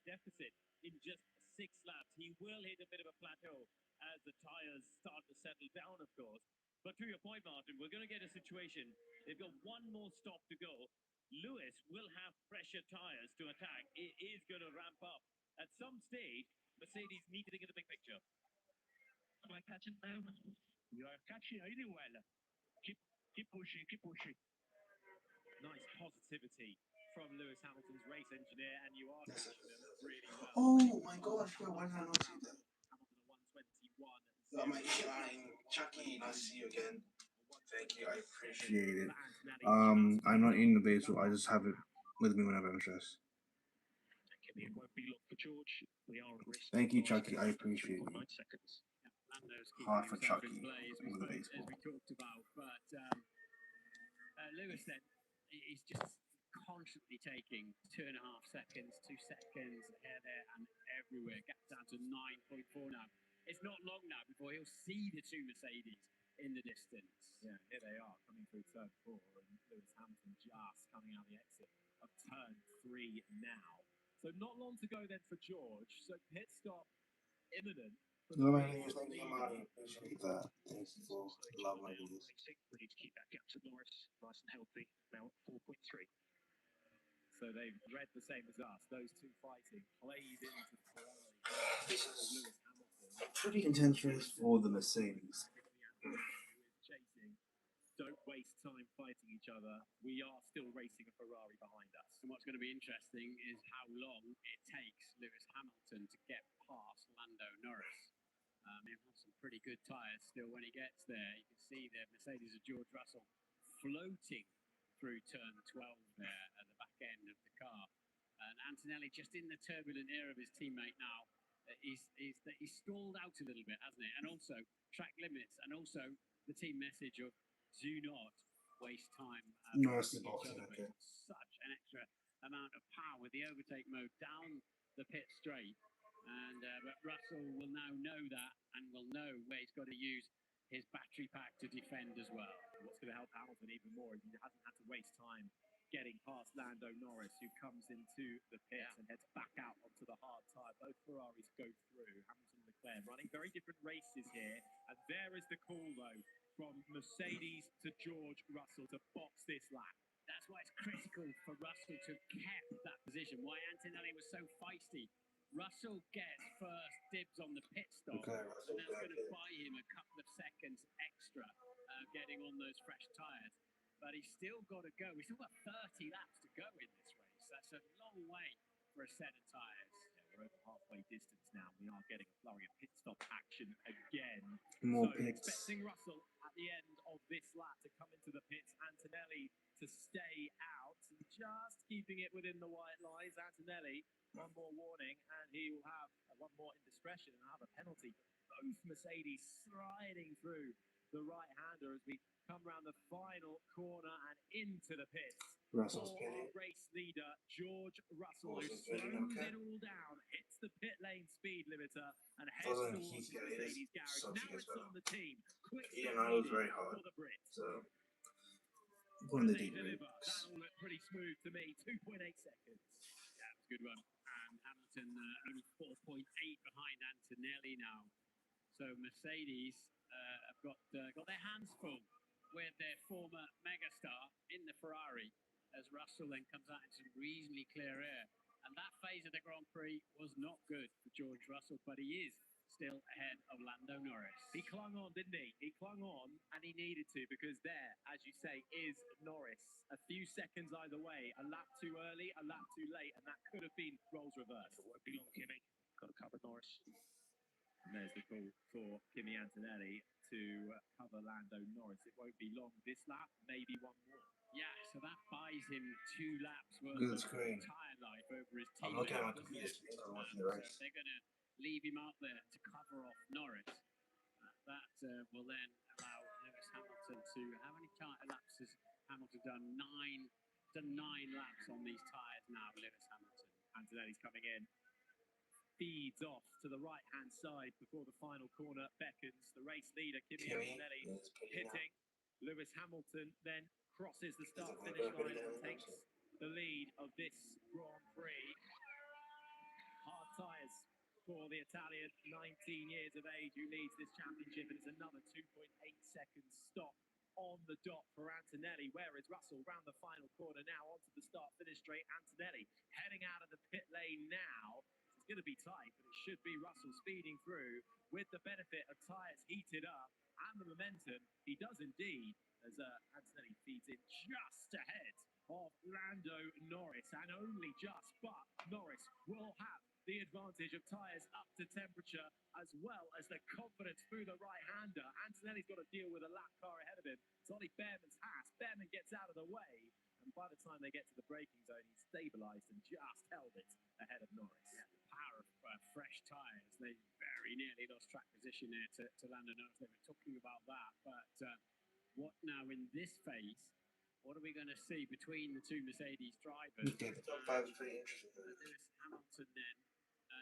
deficit in just 6 laps. He will hit a bit of a plateau as the tyres start to settle down, of course. But to your point, Martin, we're going to get a situation. They've got one more stop to go. Lewis will have fresher tyres to attack. It is going to ramp up. At some stage, Mercedes need to think of the big picture. Am I catching now? You are catching really well. Keep Keep pushing, keep pushing. Nice positivity from Lewis Hamilton's race engineer, and you are catching them really well. Oh my gosh, yo, why did I not see that? Hamilton at 121. Oh my shine. Chucky, nice to see you again. Thank you, I appreciate it. I'm not in the base, so I just have it with me whenever I'm stressed. It won't be long for George. We are at risk. Thank you, Chucky, I appreciate it. 3.9 seconds. Lando's Hard keeping for himself Chucky in play, as with the we baseball. talked about. But Lewis then, he's just constantly taking 2.5 seconds, 2 seconds here, there, and everywhere. Gap down to 9.4 now. It's not long now before he'll see the two Mercedes in the distance. Yeah, here they are coming through turn 4, and Lewis Hamilton just coming out the exit of turn 3 now. So not long to go then for George. So pit stop imminent. No, my name is thank you, Marty. Appreciate that. Thank you for love my videos. We need to keep that gap to Norris nice and healthy. Now at 4.3. So they've read the same as us. Those two fighting plays into the Ferrari. This is Lewis Hamilton. pretty intense race for the Mercedes. Chasing. Don't waste time fighting each other. We are still racing a Ferrari behind us. And what's going to be interesting is how long it takes Lewis Hamilton to get past Lando Norris. He'll have some pretty good tyres still when he gets there. You can see the Mercedes of George Russell floating through turn 12 there at the back end of the car. And Antonelli just in the turbulent ear of his teammate now. He's stalled out a little bit, hasn't he? And also track limits, and also the team message of do not waste time Nasty each boxing, other. okay. Such an extra amount of power with the overtake mode down the pit straight. And but Russell will now know that, and will know where he's got to use his battery pack to defend as well. What's going to help Hamilton even more is he hasn't had to waste time getting past Lando Norris, who comes into the pits and heads back out onto the hard tyre. Both Ferraris go through. Hamilton and Leclerc running very different races here. And there is the call, though, from Mercedes to George Russell to box this lap. That's why it's critical for Russell to keep that position. Why Antonelli was so feisty. Russell gets first dibs on the pit stop, Okay, and that's going to buy him a couple of seconds extra getting on those fresh tyres. But he's still got to go. We've still got 30 laps to go in this race. That's a long way for a set of tyres. Yeah, we're over halfway distance now. We are getting a flurry of pit stop action again. More so pits. Expecting Russell at the end of this lap to come into the pits. Antonelli to stay out. And just keeping it within the white lines. Antonelli, one more warning, and he will have one more indiscretion and have a penalty. Both Mercedes sliding through the right-hander as we come round the final corner and into the pits. Russell's For pitting. our race leader, George Russell, who Russell's slows pitting, okay. it all down, hits the pit lane speed limiter, and heads Doesn't towards he the get it? Mercedes garage. Sucks Now against it's that. on the team. Quick Yeah, stop no, it was needed very hard. for the Brits. So, when they They did deliver. it. That all looked pretty smooth to me. 2.8 seconds. Yeah, it was a good one. And Hamilton only 4.8 behind Antonelli now. So Mercedes have got their hands full with their former megastar in the Ferrari, as Russell then comes out in some reasonably clear air. And that phase of the Grand Prix was not good for George Russell, but he is still ahead of Lando Norris. He clung on, didn't he? He clung on, and he needed to, because there, as you say, is Norris. A few seconds either way. A lap too early, a lap too late, and that could have been roles reversed. It won't be long, Kimi. Got to cover Norris. And there's the call for Kimi Antonelli to cover Lando Norris. It won't be long this lap, maybe one more. Yeah, so that buys him 2 laps worth Good of screen. tyre life over his I'm teammate. looking at my computer screen because I'm watching the race. So they're going to leave him out there to cover off Norris. That will then allow Lewis Hamilton to... How many laps has Hamilton done? 9 laps on these tyres now, Lewis Hamilton. Antonelli's coming in. Feeds off to the right-hand side before the final corner beckons. The race leader, Kimi Antonelli, hitting. Lewis Hamilton then crosses the start-finish line and takes the lead of this Grand Prix. Hard tyres for the Italian, 19 years of age, who leads this championship, and it's another 2.8 seconds stop on the dot for Antonelli. Where is Russell? Round the final corner now, onto the start-finish straight. Antonelli heading out of the pit lane now. It's going to be tight, but it should be Russell speeding through with the benefit of tyres heated up and the momentum. He does indeed, as Antonelli feeds in just ahead of Lando Norris, and only just, but Norris will have the advantage of tyres up to temperature, as well as the confidence through the right-hander. Antonelli's got to deal with a lap car ahead of him. It's only Behrman's Haas. Behrman gets out of the way, and by the time they get to the braking zone, he's stabilised and just held it ahead of Norris. Yeah, the power of fresh tyres. They very nearly lost track position there to Lando Norris. They were talking about that, but what now in this phase? What are we going to see between the two Mercedes drivers? Okay, the top 5 is pretty interesting. Lewis Hamilton then.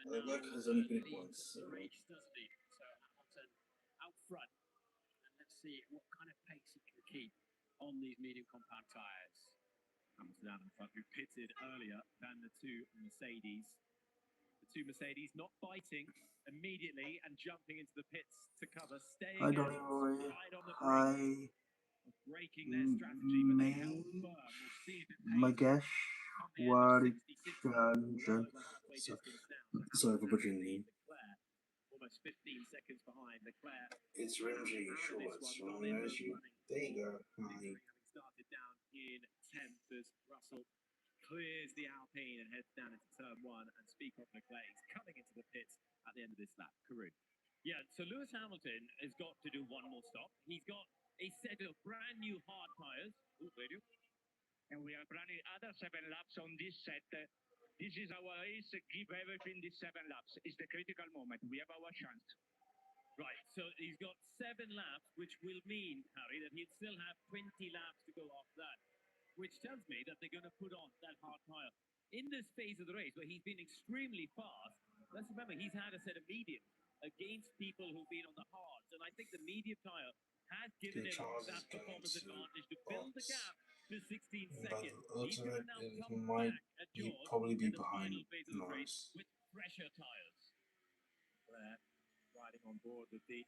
Leclerc has only been leads once. the race, doesn't he? So Hamilton out front. And let's see what kind of pace he can keep on these medium compound tyres. Hamilton out in front, who pitted earlier than the two Mercedes. The two Mercedes not biting immediately and jumping into the pits to cover, staying Hi, out Donny. right on the brake. Hi, Breaking their strategy, but they held firm. We'll see if it pays Magesh Warijan. Sorry for butchering the name. Almost 15 seconds behind Leclerc. It's Rimji Shorts from Energy. There you go. Hi. Having started down in 10th as Russell clears the Alpine and heads down into turn 1, and speak of Leclerc, he's coming into the pits at the end of this lap. Karun. Yeah, so Lewis Hamilton has got to do one more stop. He's got a set of brand new hard tyres. Radio. And we are running other 7 laps on this set. This is our race. Give everything these 7 laps. It's the critical moment. We have our chance. Right, so he's got 7 laps, which will mean, Harry, that he'll still have 20 laps to go after that, which tells me that they're going to put on that hard tyre. In this phase of the race, where he's been extremely fast, let's remember, he's had a set of mediums against people who've been on the hards, and I think the medium tyre has given him that performance advantage to fill the gap to 16 seconds. He's going to now come back at George probably be in the behind final phase of the race Norris. with fresher tyres. Riding on board with the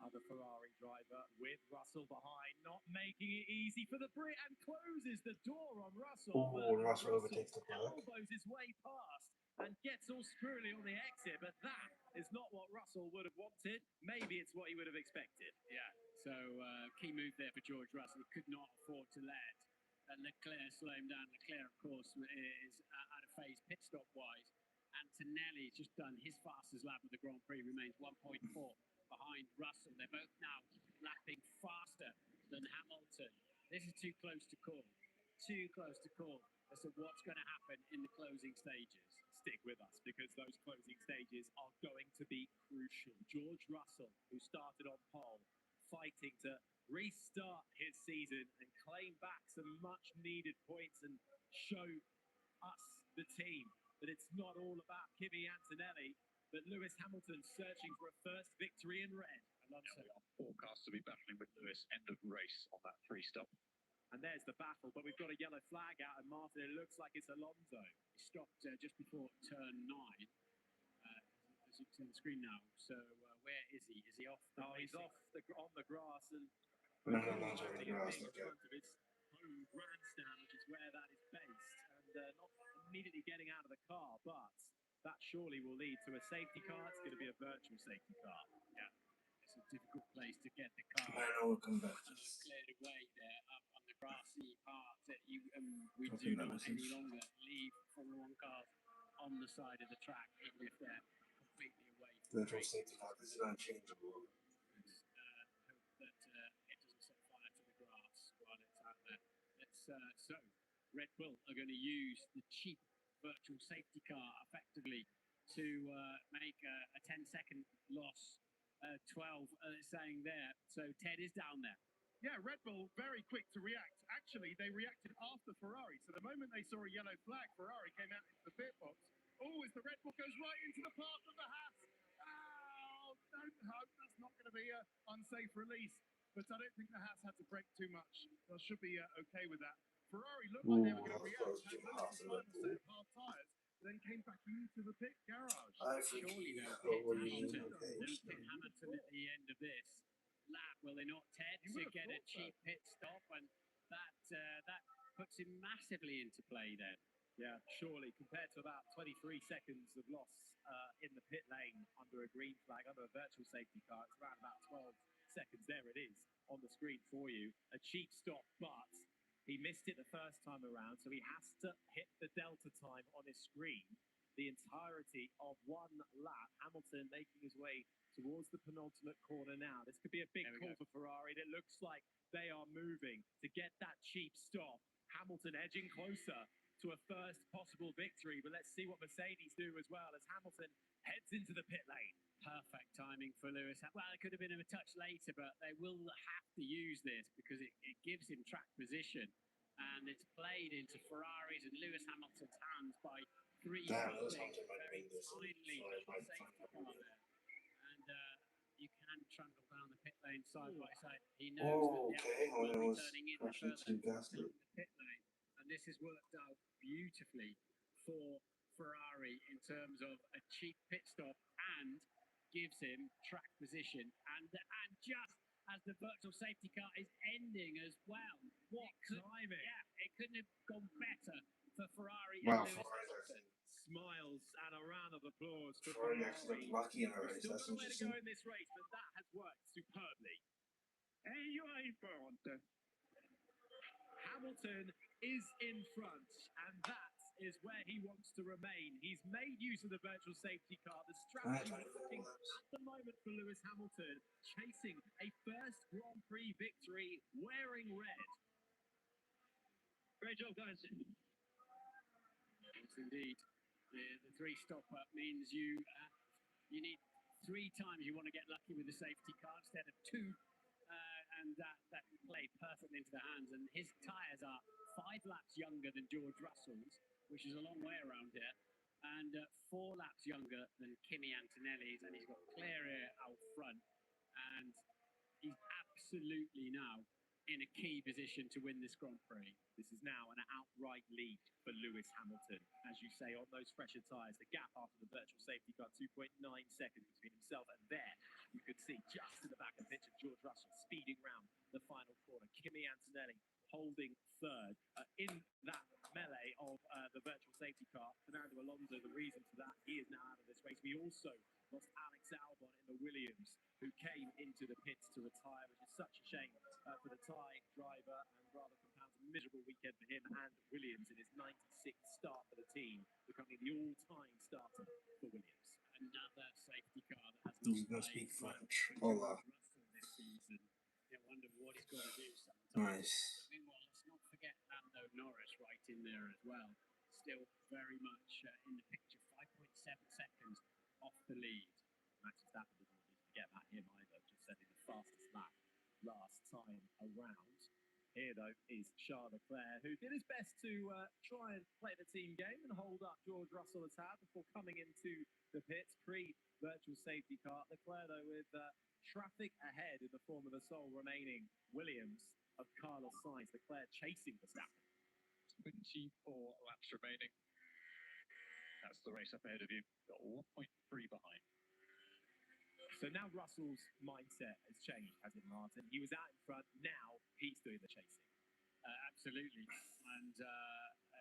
other Ferrari driver, with Russell behind, not making it easy for the Brit, and closes the door on Russell. Oh, Russell overtakes the Leclerc. Elbows his way past and gets all squirrely on the exit, but that is not what Russell would have wanted. Maybe it's what he would have expected. Yeah, so key move there for George Russell. He could not afford to let Leclerc slow him down. Leclerc, of course, is out of phase pit stop wise. Antonelli's just done his fastest lap of the Grand Prix, remains 1.4 behind Russell. They're both now lapping faster than Hamilton. This is too close to call. Too close to call as to what's going to happen in the closing stages. Stick with us, because those closing stages are going to be crucial. George Russell, who started on pole, fighting to restart his season and claim back some much needed points and show us, the team, that it's not all about Kimi Antonelli, but Lewis Hamilton searching for a first victory in red. Alonso are forecast to be battling with Lewis end of race on that 3 stop. And there's the battle, but we've got a yellow flag out, and Martin, it looks like it's Alonso. He stopped just before turn 9, as you can see on the screen now. So where is he? Is he off? He's off on the grass, and No, on the grass, in okay. front of his home grandstand, which is where that is based, and not immediately getting out of the car, but that surely will lead to a safety car. It's going to be a virtual safety car. Yeah, it's a difficult place to get the car. I know we'll come back to this. Cleared away there up on the grassy part that we Okay, do that not makes any sense. longer leave Formula 1 cars on the side of the track, even if they're completely away from the Virtual race. safety car. This is unchangeable. Let's hope that it doesn't set fire to the grass while it's out there. So Red Bull are going to use the cheap virtual safety car effectively to make a 10-second loss. 12 saying there. So Ted is down there. Yeah, Red Bull very quick to react. Actually, they reacted after Ferrari. So the moment they saw a yellow flag, Ferrari came out into the pit box. Oh, as the Red Bull goes right into the path of the Haas. Oh, don't hope that's not going to be an unsafe release. But I don't think the Haas had to brake too much. They should be okay with that. Ferrari looked like they were going to react. Had the final set of hard tyres, then came back into the pit garage. I think Surely he they'll overused pit okay. Hamilton at the end of this lap, will they not, Ted, You to would have get a thought so. cheap pit stop, and that puts him massively into play then. Yeah, surely, compared to about 23 seconds of loss in the pit lane under a green flag, under a virtual safety car. It's around about 12 seconds. There it is on the screen for you. A cheap stop, but he missed it the first time around, so he has to hit the delta time on his screen the entirety of one lap. Hamilton making his way towards the penultimate corner now. This could be a big call for Ferrari. It looks like they are moving to get that cheap stop. Hamilton edging closer to a first possible victory, but let's see what Mercedes do as well as Hamilton heads into the pit lane. Perfect timing for Lewis. Well, it could have been a touch later, but they will have to use this because it gives him track position, and it's played into Ferrari's and Lewis Hamilton's hands by three Lewis very Hamilton might have been this. finely safety car there. And you can trundle down the pit lane side by side. He knows that the will be turning in further down the pit lane, and this has worked out beautifully for Ferrari in terms of a cheap pit stop and gives him track position. And just as the virtual safety car is ending as well. What timing! Yeah, it couldn't have gone better for Ferrari. Wow, and Ferrari Smiles and a round of applause for Ferrari actually got lucky in a race. Still That's got a way to interesting. go in this race, but that has worked superbly. And you are in front. Hamilton is in front, and that is where he wants to remain. He's made use of the virtual safety car. The strategy working at the moment for Lewis Hamilton, chasing a first Grand Prix victory wearing red. Great job, guys. Yes, indeed. The three stopper means you need 3 times you want to get lucky with the safety car instead of 2, and that played perfectly into the hands. And his tyres are 5 laps younger than George Russell's, which is a long way around here, and 4 laps younger than Kimi Antonelli's, and he's got clear air out front, and he's absolutely now in a key position to win this Grand Prix. This is now an outright lead for Lewis Hamilton. As you say, on those fresher tyres, the gap after the virtual safety car, 2.9 seconds between himself and there. You could see just to the back of the picture, George Russell speeding round the final corner. Kimi Antonelli holding third in that melee of the virtual safety car. Fernando Alonso, the reason for that, he is now out of this race. We also lost Alex Albon in the Williams, who came into the pits to retire, which is such a shame for the Thai driver, and rather compounds a miserable weekend for him and Williams in his 96th start for the team, becoming the all-time starter for Williams. Another safety car that has He's not gonna speak played French. Hola. Russell this season. You wonder what he's got to do sometimes. Nice. Meanwhile, let's not forget Lando Norris right in there as well. Still very much in the picture, 5.7 seconds off the lead. Max Verstappen doesn't want you to forget about him either, just setting the fastest lap last time around. Here, though, is Charles Leclerc, who did his best to try and play the team game and hold up George Russell a tab before coming into the pits. Pre-virtual safety car. Leclerc, though, with traffic ahead in the form of the sole remaining Williams of Carlos Sainz. Leclerc chasing Verstappen. 24 laps remaining. That's the race up ahead of you. Got 1.3 behind. So now Russell's mindset has changed, hasn't it, Martin? He was out in front, now he's doing the chasing. Absolutely. And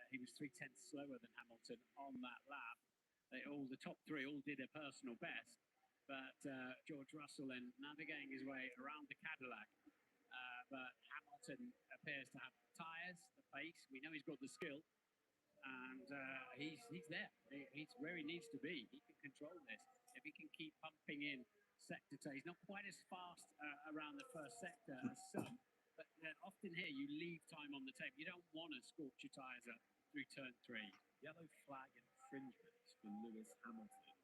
he was 0.3 slower than Hamilton on that lap. The top 3 all did a personal best, but George Russell then navigating his way around the Cadillac. But Hamilton appears to have the tyres, the pace. We know he's got the skill, and he's there. He's where he needs to be. He can control this. If he can keep pumping in sector 2, he's not quite as fast around the first sector as some, but often here you leave time on the tape. You don't want to scorch your tyres up through turn 3. Yellow flag infringement for Lewis Hamilton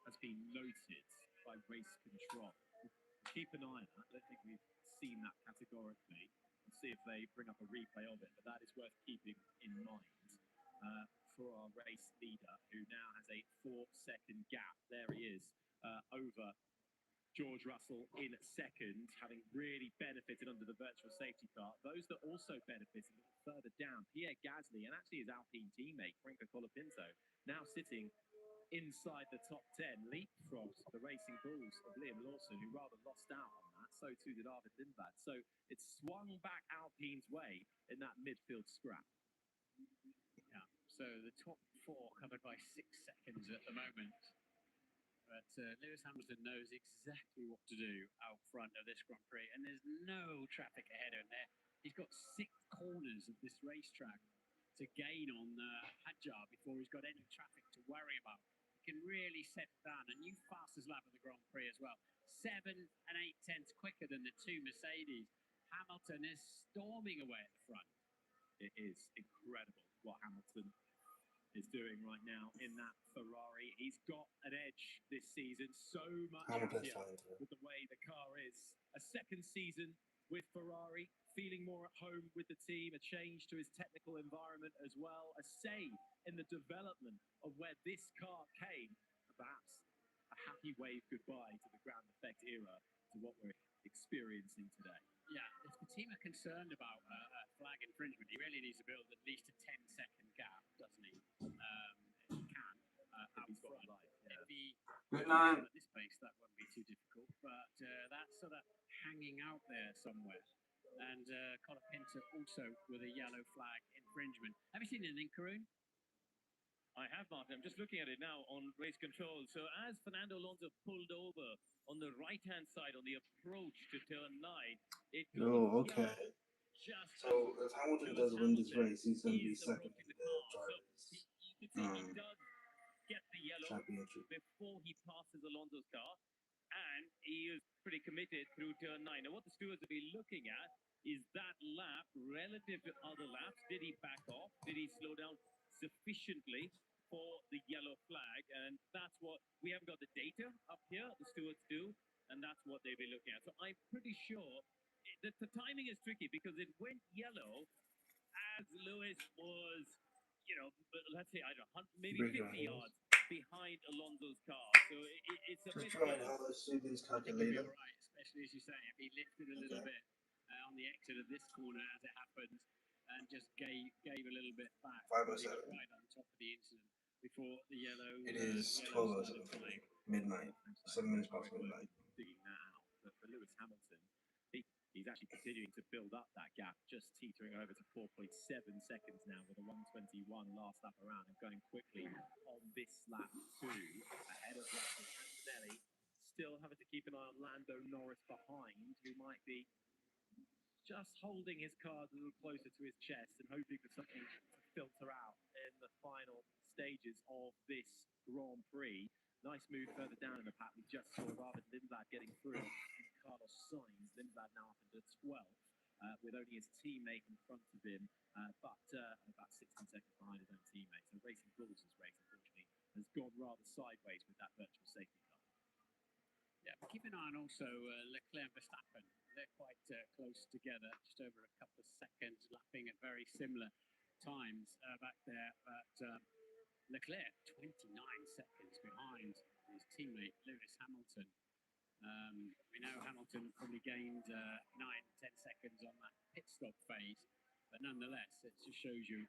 has been noted by race control. Keep an eye on that. I don't think we've seen that categorically. We'll see if they bring up a replay of it, but that is worth keeping in mind for our race leader, who now has a 4-second gap. There he is, over George Russell in second, having really benefited under the virtual safety car. Those that also benefited a little further down, Pierre Gasly and actually his Alpine teammate, Franco Colapinto, now sitting inside the top 10, leapfrogged the Racing Bulls of Liam Lawson, who rather lost out on that. So too did Arvid Lindblad. So it swung back Alpine's way in that midfield scrap. Yeah, so the top 4 covered by 6 seconds at the moment. But Lewis Hamilton knows exactly what to do out front of this Grand Prix, and there's no traffic ahead of him there. He's got 6 corners of this racetrack to gain on Hadjar before he's got any traffic to worry about. He can really settle down. A new fastest lap of the Grand Prix as well. 7 and 8 tenths quicker than the 2 Mercedes. Hamilton is storming away at the front. It is incredible what Hamilton is doing right now in that Ferrari. He's got an edge this season, so much happier with the way the car is. A second season with Ferrari, feeling more at home with the team, a change to his technical environment as well, a say in the development of where this car came, perhaps a happy wave goodbye to the ground effect era, to what we're experiencing today. Yeah, if the team are concerned about flag infringement, he really needs to build at least a 10-second gap, doesn't he? If he can, out front. If he at this pace, that won't be too difficult. But that's sort of hanging out there somewhere. And Colapinto also with a yellow flag infringement. Have you seen anything, Karun? I have, Martin. I'm just looking at it now on race control. So as Fernando Alonso pulled over on the right-hand side on the approach to turn 9, it Oh, okay. So if Hamilton does win this race, he's going to be second in the drivers' get the yellow championship before he passes Alonso's car, and he is pretty committed through turn 9. Now, what the stewards will be looking at is that lap relative to other laps. Did he back off? Did he slow down sufficiently for the yellow flag? And that's what we haven't got the data up here. The stewards do, and that's what they'll be looking at. So I'm pretty sure that the timing is tricky because it went yellow as Lewis was, let's say, I don't know, maybe 50 yards behind Alonso's car. So it's a bit. Let's see these calculator. You're right, especially as you say, if he lifted a little bit on the exit of this corner as it happens, and just gave a little bit back. 5:07. Right on top of the incident before the yellow. It is 12:07 midnight. 7 minutes past midnight. Digging that out. But for Lewis Hamilton, he's actually continuing to build up that gap, just teetering over to 4.7 seconds now with a 1:21 last lap around, and going quickly on this lap too, ahead of Russell. Antonelli still having to keep an eye on Lando Norris behind, who might be just holding his cards a little closer to his chest and hoping for something to filter out in the final stages of this Grand Prix. Nice move further down in the pack. We just saw Robert Lindblad getting through. Carlos Sainz, Lindblad now up into 12th, with only his teammate in front of him, but about 16 seconds behind his own teammate. So Racing Bulls' race, unfortunately, has gone rather sideways with that virtual safety car. Yeah, but keep an eye on also Leclerc and Verstappen. They're quite close together, just over a couple of seconds, lapping at very similar times back there. But Leclerc, 29 seconds behind his teammate Lewis Hamilton. We know Hamilton probably gained 9-10 seconds on that pit stop phase, but nonetheless, it just shows you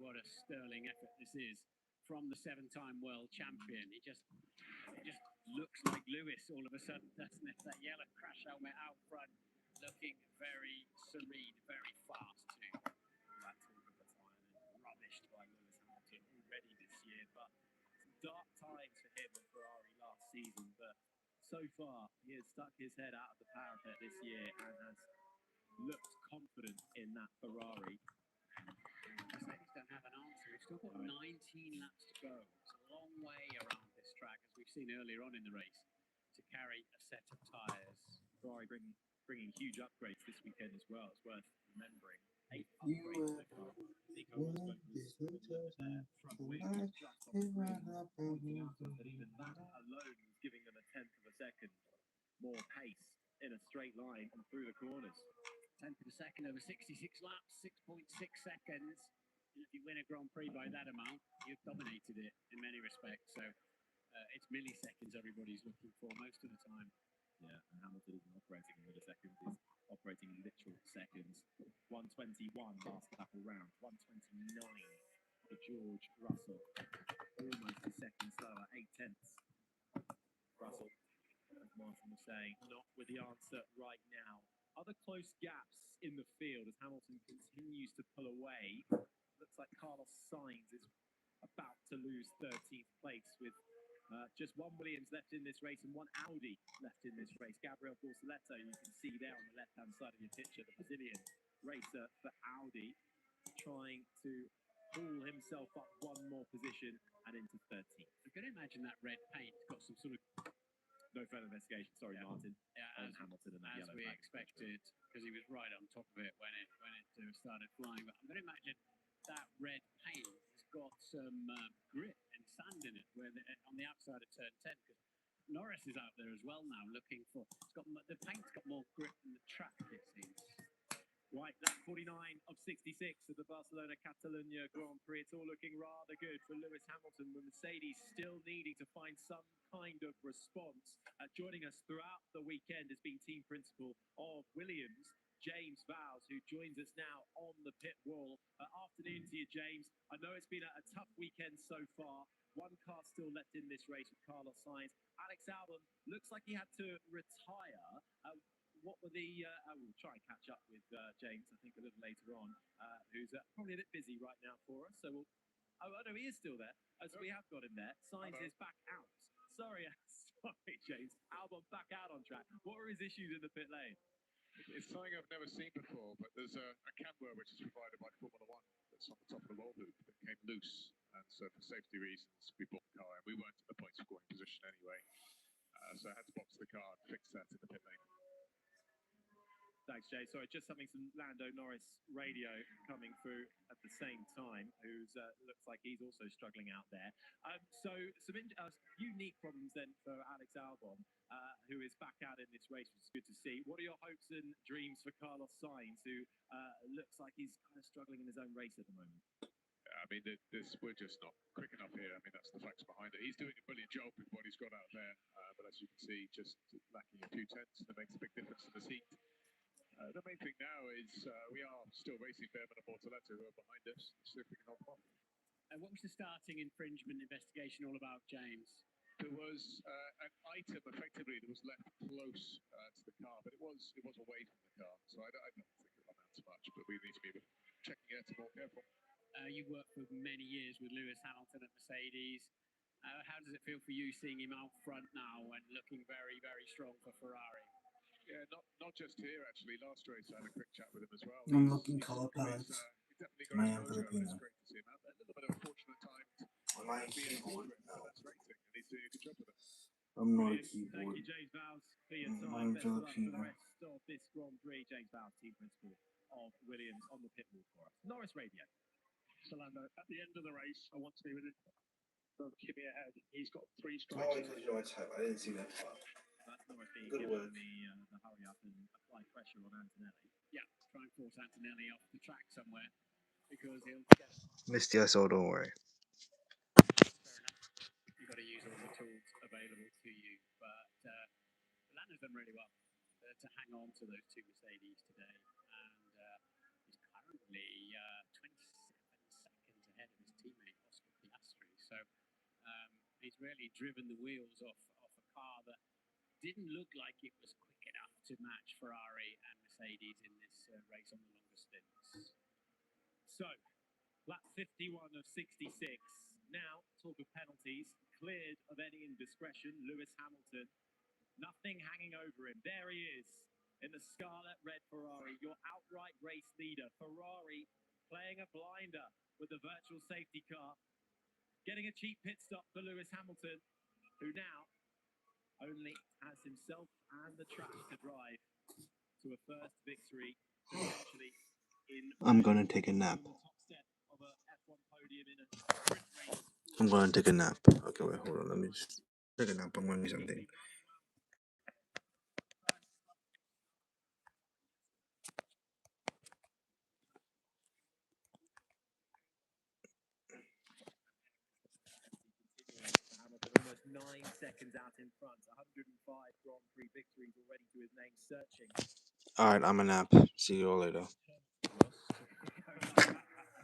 what a sterling effort this is from the 7-time world champion. It just looks like Lewis all of a sudden, doesn't it? That yellow crash helmet out front, looking very serene, very fast too. All that talk of the time and rubbished by Lewis Hamilton already this year, but some dark times for him in Ferrari last season, but so far he has stuck his head out of the parapet this year and has looked confident in that Ferrari. Mercedes don't have an answer. We've still got 19 laps to go. It's a long way around this track, as we've seen earlier on in the race, to carry a set of tyres. Ferrari bringing huge upgrades this weekend as well. It's worth remembering. 8 upgrades so far. Nico Rosberg was front wing just off the grid, pointing out that even that alone was giving them a tenth of a second more pace in a straight line and through the corners. Tenth of a second over 66 laps, 6.6 seconds. And if you win a Grand Prix by that amount, you've dominated it in many respects. So it's milliseconds everybody's looking for most of the time. Yeah, and Hamilton isn't operating in milliseconds, he's operating in literal seconds. 1:21 last lap around, 1:29 for George Russell. Almost a second slower, 8 tenths. Russell, as Martin was saying, not with the answer right now. Other close gaps in the field as Hamilton continues to pull away. Looks like Carlos Sainz is about to lose 13th place with a Just one Williams left in this race and one Audi left in this race. Gabriel Borsaletto, you can see there on the left-hand side of your picture, the Brazilian racer for Audi, trying to pull himself up one more position and into 13th. I can imagine that red paint got some sort of... No further investigation, sorry, Martin. As Hamilton and that as we expected, because he was right on top of it when it started flying. But I'm going to imagine that red paint has got some grit and sand in it on the outside of turn 10. Because Norris is out there as well now, looking for. The paint's got more grip than the track, it seems. Right, lap 49 of 66 of the Barcelona Catalunya Grand Prix. It's all looking rather good for Lewis Hamilton, with Mercedes still needing to find some kind of response. Joining us throughout the weekend has been team principal of Williams, James Vowles, who joins us now on the pit wall. Afternoon to you, James. I know it's been a tough weekend so far. One car still left in this race with Carlos Sainz. Alex Albon looks like he had to retire. What were the... we'll try and catch up with James, I think, a little later on, who's probably a bit busy right now for us. So we'll... Oh, no, he is still there. So we have got him there. Sainz is back out. Sorry, James. Albon back out on track. What were his issues in the pit lane? It's something I've never seen before, but there's a camber which is provided by Formula One that's on the top of the roll loop that came loose. And so for safety reasons, we bought the car, and we weren't in the point scoring position anyway. So I had to box the car and fix that in the pit lane. Thanks, Jay. Sorry, just some Lando Norris radio coming through at the same time, who's looks like he's also struggling out there. So some unique problems then for Alex Albon, who is back out in this race, which is good to see. What are your hopes and dreams for Carlos Sainz, who looks like he's kind of struggling in his own race at the moment? I mean, we're just not quick enough here. I mean, that's the facts behind it. He's doing a brilliant job with what he's got out there, but as you can see, just lacking a few tenths, that makes a big difference in the heat. The main thing now is we are still racing Behrman and Bortoletto, who are behind us. See if we can knock them off. What was the starting infringement investigation all about, James? There was an item, effectively, that was left close to the car, but it was away from the car. So I don't think it'll amount to much, but we need to be checking it to be more careful. You worked for many years with Lewis Hamilton at Mercedes. How does it feel for you seeing him out front now and looking very, very strong for Ferrari? Yeah, not just here, actually. Last race, I had a quick chat with him as well. I'm looking color palettes. I am Filipino. It's great to see him out there. A little bit of a fortunate time. Am I a keyboard? No. Racing, and he's doing a good job with it. I'm not a Thank keyboard. you, James Vowles, for your time. I'm Best of luck for Filipino. the rest of this Grand Prix. James Vowles, team principal of Williams, on the pit wall for us. Norris Radio. Solando, at the end of the race, I want to be with him. Kimi ahead. He's got 3 strikes. Oh, because you know it's hot. I didn't see that part. That's Norris being Good given work. the hurry up and apply pressure on Antonelli. Yeah, try and force Antonelli off the track somewhere because he'll get... Missed the SO, don't worry. Fair enough. You've got to use all the tools available to you. But Lando's done really well to hang on to those 2 Mercedes today. And he's currently 27 seconds ahead of his teammate, Oscar Piastri. So he's really driven the wheels off a car that didn't look like it was quick enough to match Ferrari and Mercedes in this race on the longer stints. So, lap 51 of 66. Now, talk of penalties. Cleared of any indiscretion. Lewis Hamilton. Nothing hanging over him. There he is in the scarlet red Ferrari. Your outright race leader. Ferrari playing a blinder with the virtual safety car. Getting a cheap pit stop for Lewis Hamilton, who now only has himself and the track to drive to a first victory, potentially in... I'm gonna take a nap. top step of a F1 podium in a sprint race. I'm gonna take a nap. Okay, wait, hold on. Let me just take a nap. I'm gonna do something. Almost 9 seconds out in front. 105 Grand Prix victories already to his name. Searching. Alright, I'm a nap. See you all later. I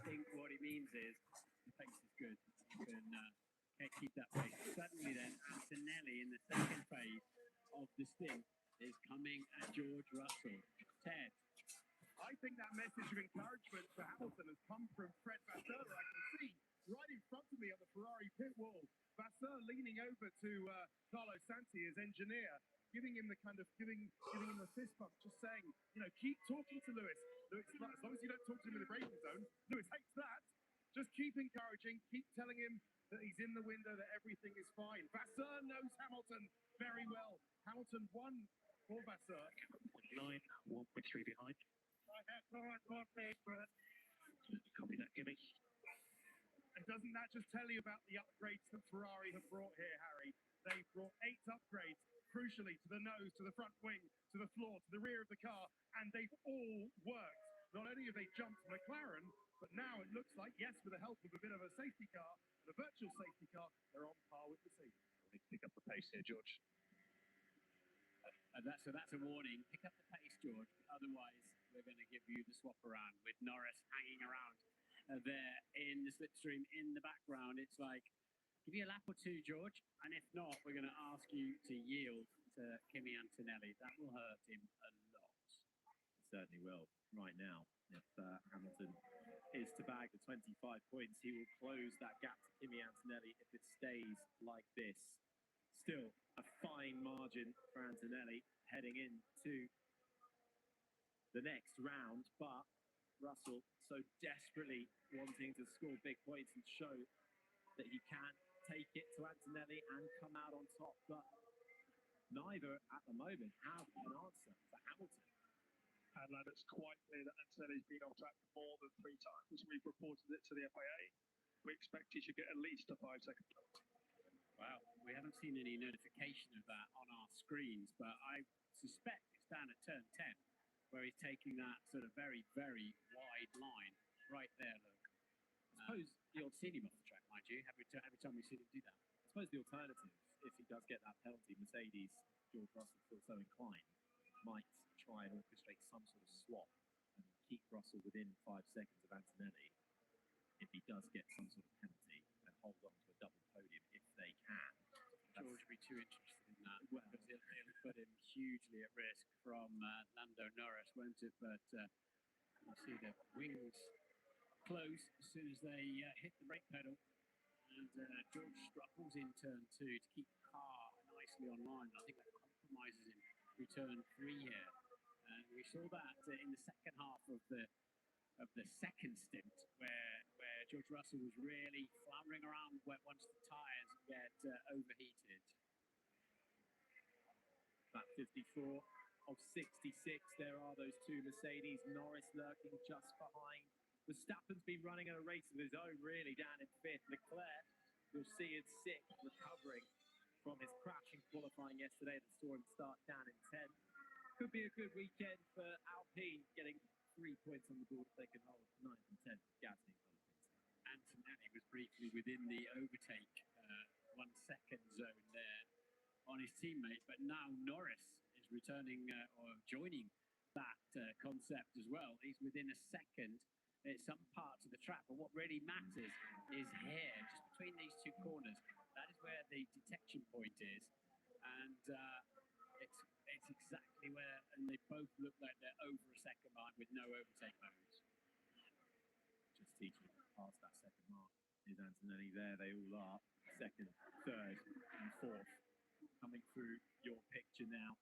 think what he means is the pace is good. You can keep that pace. Suddenly then, Antonelli in the second phase of the stint is coming at George Russell. Ted. I think that message of encouragement for Hamilton has come from Fred Vasseur. I can see right in front of me on the Ferrari pit wall. Vasseur leaning over to Carlos Santi, his engineer, giving him the giving him a fist bump, just saying, keep talking to Lewis. Lewis, as long as you don't talk to him in the braking zone, Lewis hates that. Just keep encouraging, keep telling him that he's in the window, that everything is fine. Vasseur knows Hamilton very well. Hamilton won for Vasseur. 1.9, 1.3 behind. Copy that, Jimmy. And doesn't that just tell you about the upgrades that Ferrari have brought here, Harry? They've brought 8 upgrades, crucially, to the nose, to the front wing, to the floor, to the rear of the car, and they've all worked. Not only have they jumped McLaren, but now it looks like, yes, with the help of a bit of a safety car, a virtual safety car, they're on par with Mercedes. We need to pick up the pace here, George. So that's a warning. Pick up the pace, George. Otherwise, we're going to give you the swap around with Norris hanging around there in the slipstream in the background. It's like, give you a lap or two, George, and if not, we're going to ask you to yield to Kimi Antonelli. That will hurt him a lot. It certainly will. Right now, if Hamilton is to bag the 25 points, he will close that gap to Kimi Antonelli if it stays like this. Still a fine margin for Antonelli heading into the next round, but Russell so desperately wanting to score big points and show that he can take it to Antonelli and come out on top, but neither at the moment have an answer for Hamilton. And it's quite clear that Antonelli's been off track more than 3 times. We've reported it to the FIA. We expect he should get at least a 5-second penalty. Wow, we haven't seen any notification of that on our screens, but I suspect it's down at turn 10, where he's taking that sort of very, very wide line right there, look. I suppose you'll see him off the track, mind you, every time we've seen him do that. I suppose the alternative, if he does get that penalty, Mercedes, George Russell feels so inclined, might try and orchestrate some sort of swap and keep Russell within 5 seconds of Antonelli if he does get some sort of penalty and hold on to a double podium if they can. George would be too interested in that, because it'll put him hugely at risk from Lando Norris, won't it? But you see the wings close as soon as they hit the brake pedal, and George struggles in turn 2 to keep the car nicely online. I think that compromises him through turn 3 here, and we saw that in the second half of the second stint, where George Russell was really floundering around once the tyres get overheated. That 54 of 66, there are those 2 Mercedes, Norris lurking just behind. Verstappen's been running at a race of his own, really, down in 5th. Leclerc, you'll see, in 6th, recovering from his crash in qualifying yesterday that saw him start down in 10th. Could be a good weekend for Alpine, getting 3 points on the board if they can hold 9th and 10th. Gasly got a point. Antonelli was briefly within the overtake 1 second zone there on his teammate, but now Norris is returning or joining that concept as well. He's within a second at some parts of the track, but what really matters is here, just between these 2 corners. That is where the detection point is, and it's exactly where, and they both look like they're over a second behind with no overtake modes. Just teaching past that second mark. Is Antonelli there? They all are. 2nd, 3rd, and 4th coming through your picture now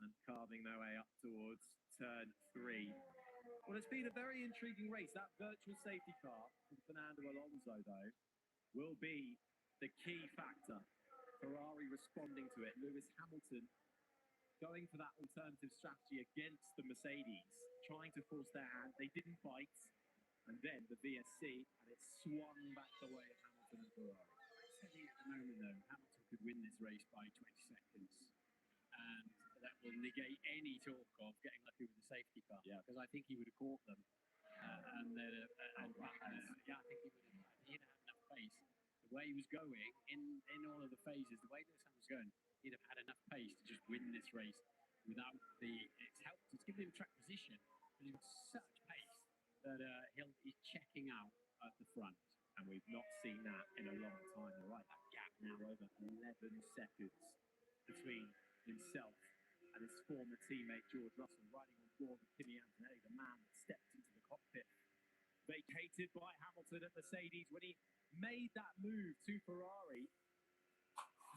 and carving their way up towards turn 3. Well, it's been a very intriguing race. That virtual safety car from Fernando Alonso, though, will be the key factor. Ferrari responding to it. Lewis Hamilton going for that alternative strategy against the Mercedes, trying to force their hand. They didn't bite. And then the VSC, and it swung back the way of Hamilton and Ferrari. I think at the moment, though, Hamilton could win this race by 20 seconds. And that will negate any talk of getting lucky with the safety car. Yeah. Because I think he would have caught them. I think he would have. He'd have had enough pace. The way he was going, in all of the phases, the way Lewis Hamilton was going, he'd have had enough pace to just win this race without it's helped. It's given him track position, but he's got such pace that he's checking out at the front. And we've not seen that in a long time. You're right, that gap now over 11 seconds between himself and his former teammate George Russell, riding on board with Kimi Antonelli, the man that stepped into the cockpit, vacated by Hamilton at Mercedes when he made that move to Ferrari.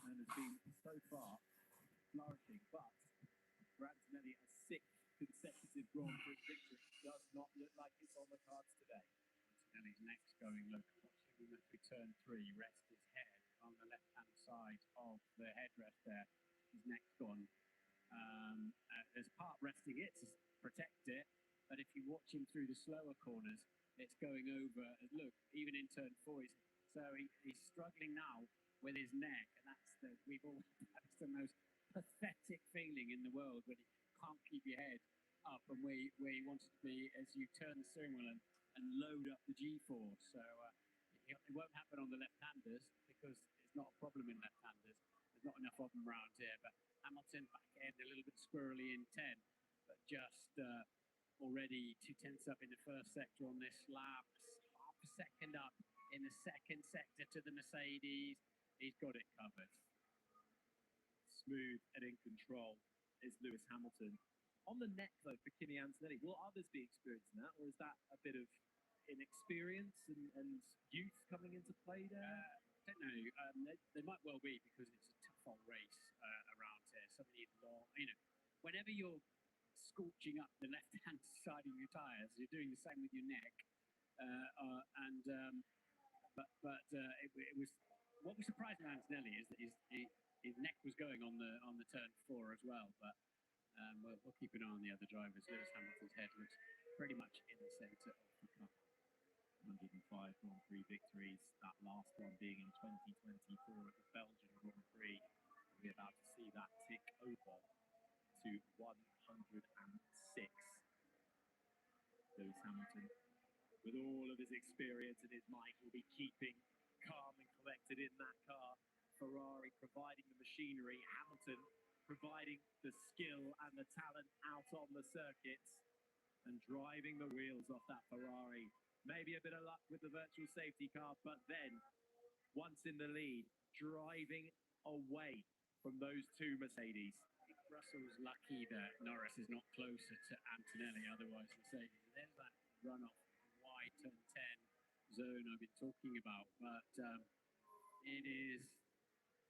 and has been so far flourishing. But for Antonelli, a sixth consecutive Grand Prix victory does not look like it's on the cards today. Antonelli's neck's going, look, watching him through turn 3, rest his head on the left-hand side of the headrest there. His neck's gone. There's part resting it to protect it, but if you watch him through the slower corners, it's going over. Look, even in turn 4, he's struggling now with his neck, and that's the most pathetic feeling in the world when you can't keep your head up and where you want it to be as you turn the steering wheel and load up the G-force. So it won't happen on the left-handers because it's not a problem in left-handers. There's not enough of them around here, but Hamilton back end a little bit squirrely in 10, but just already 2/10 up in the first sector on this lap, half a second up in the second sector to the Mercedes. He's got it covered. Smooth and in control is Lewis Hamilton. On the neck, though, for Kimi Antonelli, will others be experiencing that, or is that a bit of inexperience and youth coming into play there? I don't know. They might well be because it's a tough old race around here. Somebody long, whenever you're scorching up the left-hand side of your tyres, you're doing the same with your neck. It was what was surprising about Antonelli is that his neck was going on the turn 4 as well. But we'll keep an eye on the other drivers. Lewis Hamilton's head looks pretty much in the centre of the car. 105 Grand Prix victories, that last one being in 2024 at the Belgian Grand Prix. We're about to see that tick over to 106. Lewis Hamilton, with all of his experience and his might, will be keeping calm and collected in that car. Ferrari providing the machinery, Hamilton providing the skill and the talent out on the circuits and driving the wheels off that Ferrari. Maybe a bit of luck with the virtual safety car, but then, once in the lead, driving away from those two Mercedes. Russell's lucky that Norris is not closer to Antonelli, otherwise Mercedes. There's that run-off wide turn 10 zone I've been talking about, but it is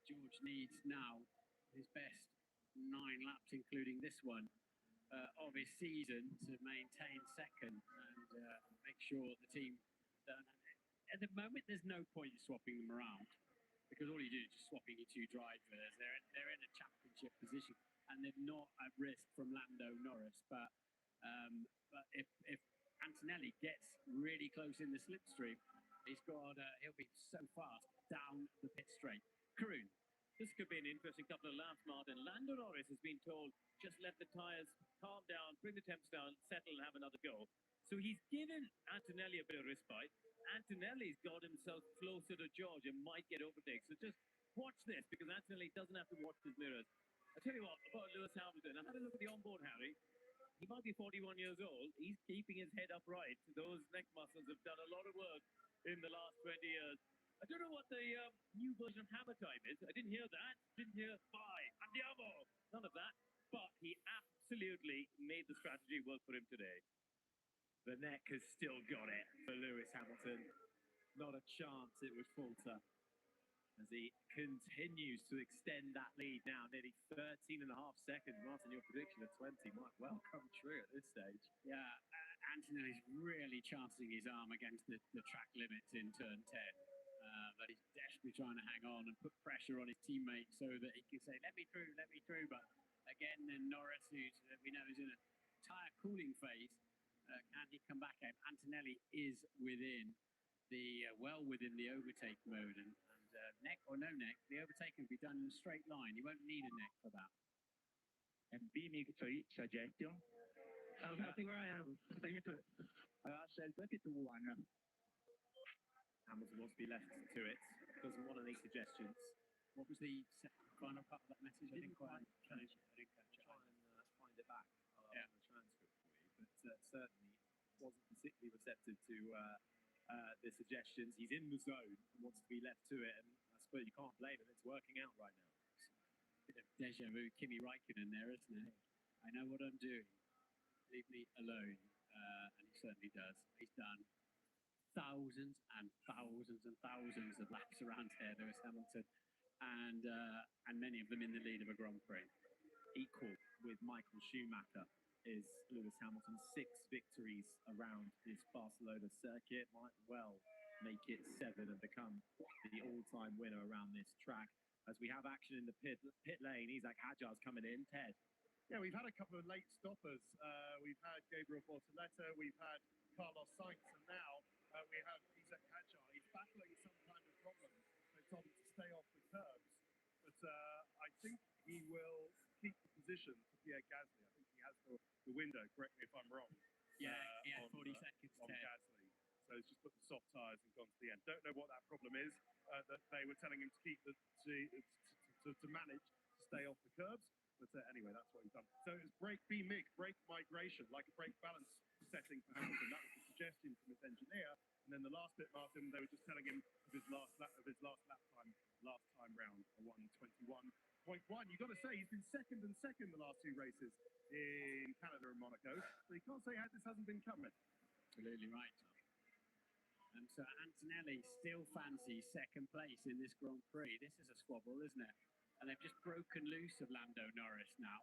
George needs now his best 9 laps, including this one, of his season to maintain second and make sure the team don't. At the moment, there's no point in swapping them around because all you do is just swapping your 2 drivers. They're in a championship position and they're not at risk from Lando Norris. But if Antonelli gets really close in the slipstream, he'll be so fast down the pit straight. Karun, this could be an interesting couple of laps, Martin. Lando Norris has been told, just let the tyres calm down, bring the temps down, settle and have another go. So he's given Antonelli a bit of respite. Antonelli's got himself closer to George and might get overtaken. So just watch this, because Antonelli doesn't have to watch his mirrors. I tell you what, about Lewis Hamilton, I had a look at the onboard, Harry. He might be 41 years old. He's keeping his head upright. Those neck muscles have done a lot of work in the last 20 years. I don't know what the new version of Hammer Time is. I didn't hear that. Didn't hear bye, andiamo. None of that. But he absolutely made the strategy work for him today. The neck has still got it for Lewis Hamilton. Not a chance it would falter as he continues to extend that lead now, nearly 13 and a half seconds. Martin, your prediction of 20 might well come true at this stage. Yeah, Antonelli's really chancing his arm against the track limits in turn 10. But he's desperately trying to hang on and put pressure on his teammates so that he can say, let me through. But again, then Norris, who we know is in a tyre cooling phase, can he come back out? Antonelli is well within the overtake mode, and neck or no neck, the overtake can be done in a straight line. You won't need a neck for that. And B-Mix suggestion. I think where I am. I said 22-1. Hamilton wants to be left to it. Doesn't want any suggestions. What was the final part of that message? I didn't quite catch it. Try and find it back on the transcript for you. But certainly wasn't particularly receptive to the suggestions. He's in the zone and wants to be left to it. And I suppose you can't blame him. It's working out right now. Bit of deja vu, Kimi Räikkönen there, isn't it? I know what I'm doing. Leave me alone. And he certainly does. He's done thousands and thousands and thousands of laps around here, Lewis Hamilton. and many of them in the lead of a Grand Prix. Equal with Michael Schumacher is Lewis Hamilton. 6 victories around this Barcelona circuit. Might well make it 7 and become the all-time winner around this track. As we have action in the pit lane, Isaac Hadjar's coming in. Ted. Yeah, we've had a couple of late stoppers. We've had Gabriel Bortoleto, we've had Carlos Sainz, and now we have Isaac Hadjar. He's battling some kind of problem. They told him to stay off the curbs. But I think he will keep the position for Pierre Gasly. I think he has the window, correct me if I'm wrong. Yeah, 40 seconds. On Gasly. So he's just put the soft tyres and gone to the end. Don't know what that problem is that they were telling him to keep to manage to stay off the curbs. But anyway, that's what he's done. So it's brake BMIG, brake migration, like a brake balance setting for Hamilton. That was the suggestion from his engineer. And then the last bit, Martin, they were just telling him of his last lap time round, a 1:21.1. You've got to say he's been second the last 2 races in Canada and Monaco. So you can't say this hasn't been coming. Absolutely right. And so Antonelli still fancies second place in this Grand Prix. This is a squabble, isn't it? And they've just broken loose of Lando Norris now.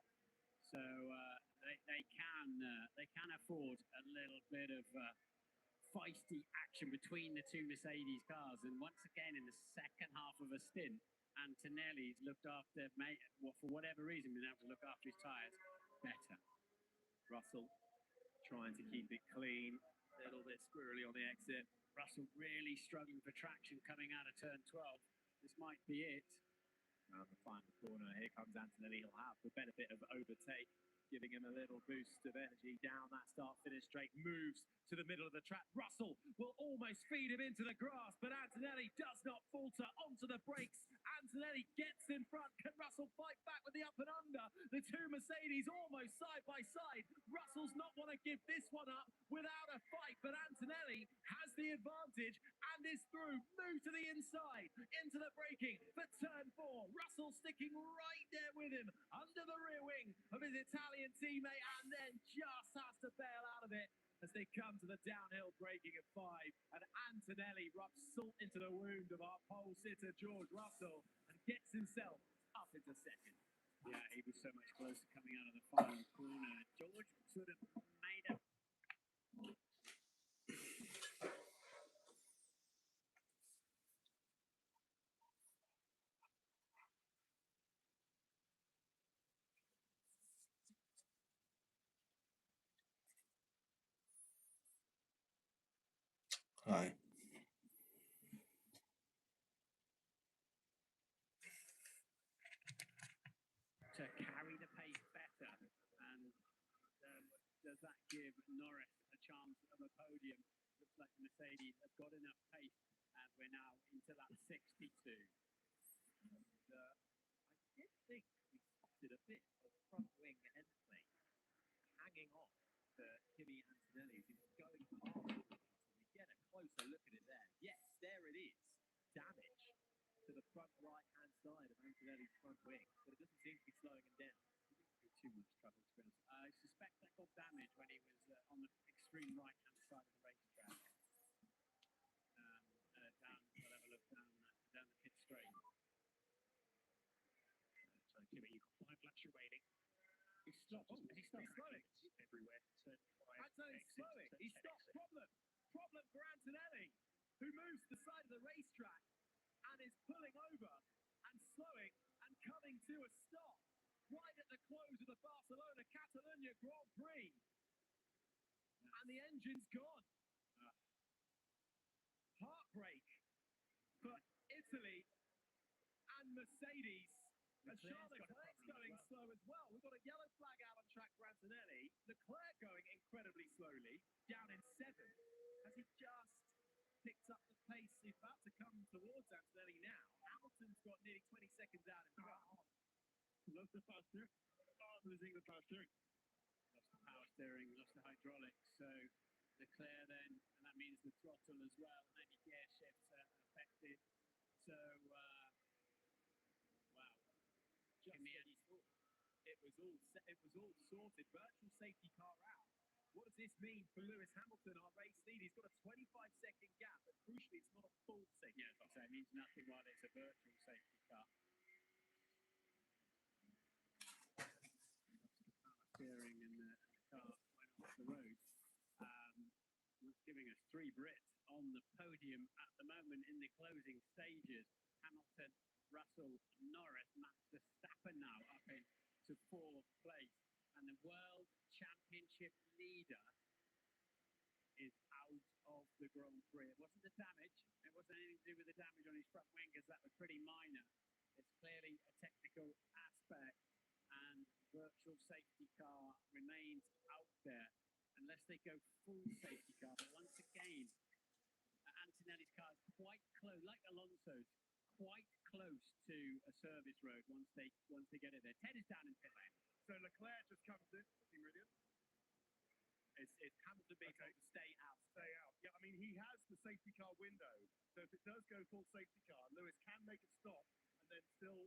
So they can afford a little bit of feisty action between the 2 Mercedes cars. And once again, in the second half of a stint, Antonelli's looked after, for whatever reason, been able to look after his tyres better. Russell trying to keep it clean. A little bit squirrely on the exit. Russell really struggling for traction coming out of turn 12. This might be it. Around the final corner, here comes Antonelli. He'll have the benefit of overtake, giving him a little boost of energy down that start-finish straight. Moves to the middle of the track. Russell will almost feed him into the grass, but Antonelli does not falter onto the brakes. Antonelli gets in front. Can Russell fight back with the up and under? The 2 Mercedes almost side by side. Russell's not want to give this one up without a fight, but Antonelli has the advantage and is through. Move to the inside, into the braking for turn 4. Russell sticking right there with him, under the rear wing of his Italian teammate, and then just has to bail out of it as they come to the downhill braking of 5. And Antonelli rubs salt into the wound of our pole sitter, George Russell, and gets himself up into second. Yeah, he was so much closer coming out of the final corner. George sort of made a... Hi. to carry the pace better. And does that give Norris a chance of a podium? Looks like the Mercedes have got enough pace, and we're now into that 62. And I did think we spotted a bit of front wing end plate hanging off Kimi Antonelli as he was going past the car. So we get a closer look at it there. Yes, there it is. Damage to the front right-hand side of Antonelli's front wing, but it doesn't seem to be slowing him down. Too much trouble, to be honest. I suspect that got damage when he was on the extreme right-hand side of the racetrack. We'll have a look down the pit straight. So, Jimmy, you've got 5 laps remaining. He stopped. He's slowing. Everywhere. Antonelli's slowing. He stopped. Problem for Antonelli, who moves to the side of the racetrack and is pulling over and slowing and coming to a stop right at the close of the Barcelona-Catalunya Grand Prix. And the engine's gone. Heartbreak for Italy and Mercedes. And Charles Leclerc's going slow as well. We've got a yellow flag out on track for Antonelli. Leclerc going incredibly slowly, down in 7. Has he just picked up the pace? He's about to come towards Antonelli now. Hamilton's got nearly 20 seconds out in front. Lost the power steering. Losing the power steering. Lost the power steering, lost the hydraulics. So Leclerc then, and that means the throttle as well. Any gear shifts are affected. So, wow. Just when he thought it was all sorted. Virtual safety car out. What does this mean for Lewis Hamilton, our race lead? He's got a 25-second gap, but crucially, it's not a full safety car. So it means nothing while it's a virtual safety car. there's three Brits on the podium at the moment in the closing stages. Hamilton, Russell, Norris, Max Verstappen now up into fourth place. And the World Championship leader is out of the Grand Prix. It wasn't the damage. It wasn't anything to do with the damage on his front wing, because that was pretty minor. It's clearly a technical aspect, and virtual safety car remains out there unless they go full safety car. But once again, Antonelli's car is quite close, like Alonso's, quite close to a service road once they get it there. Ted is down in pit lane. So Leclerc just comes in, looking brilliant. It's Hamilton being told to stay out. Stay out. Yeah, I mean, he has the safety car window. So if it does go full safety car, Lewis can make a stop and then still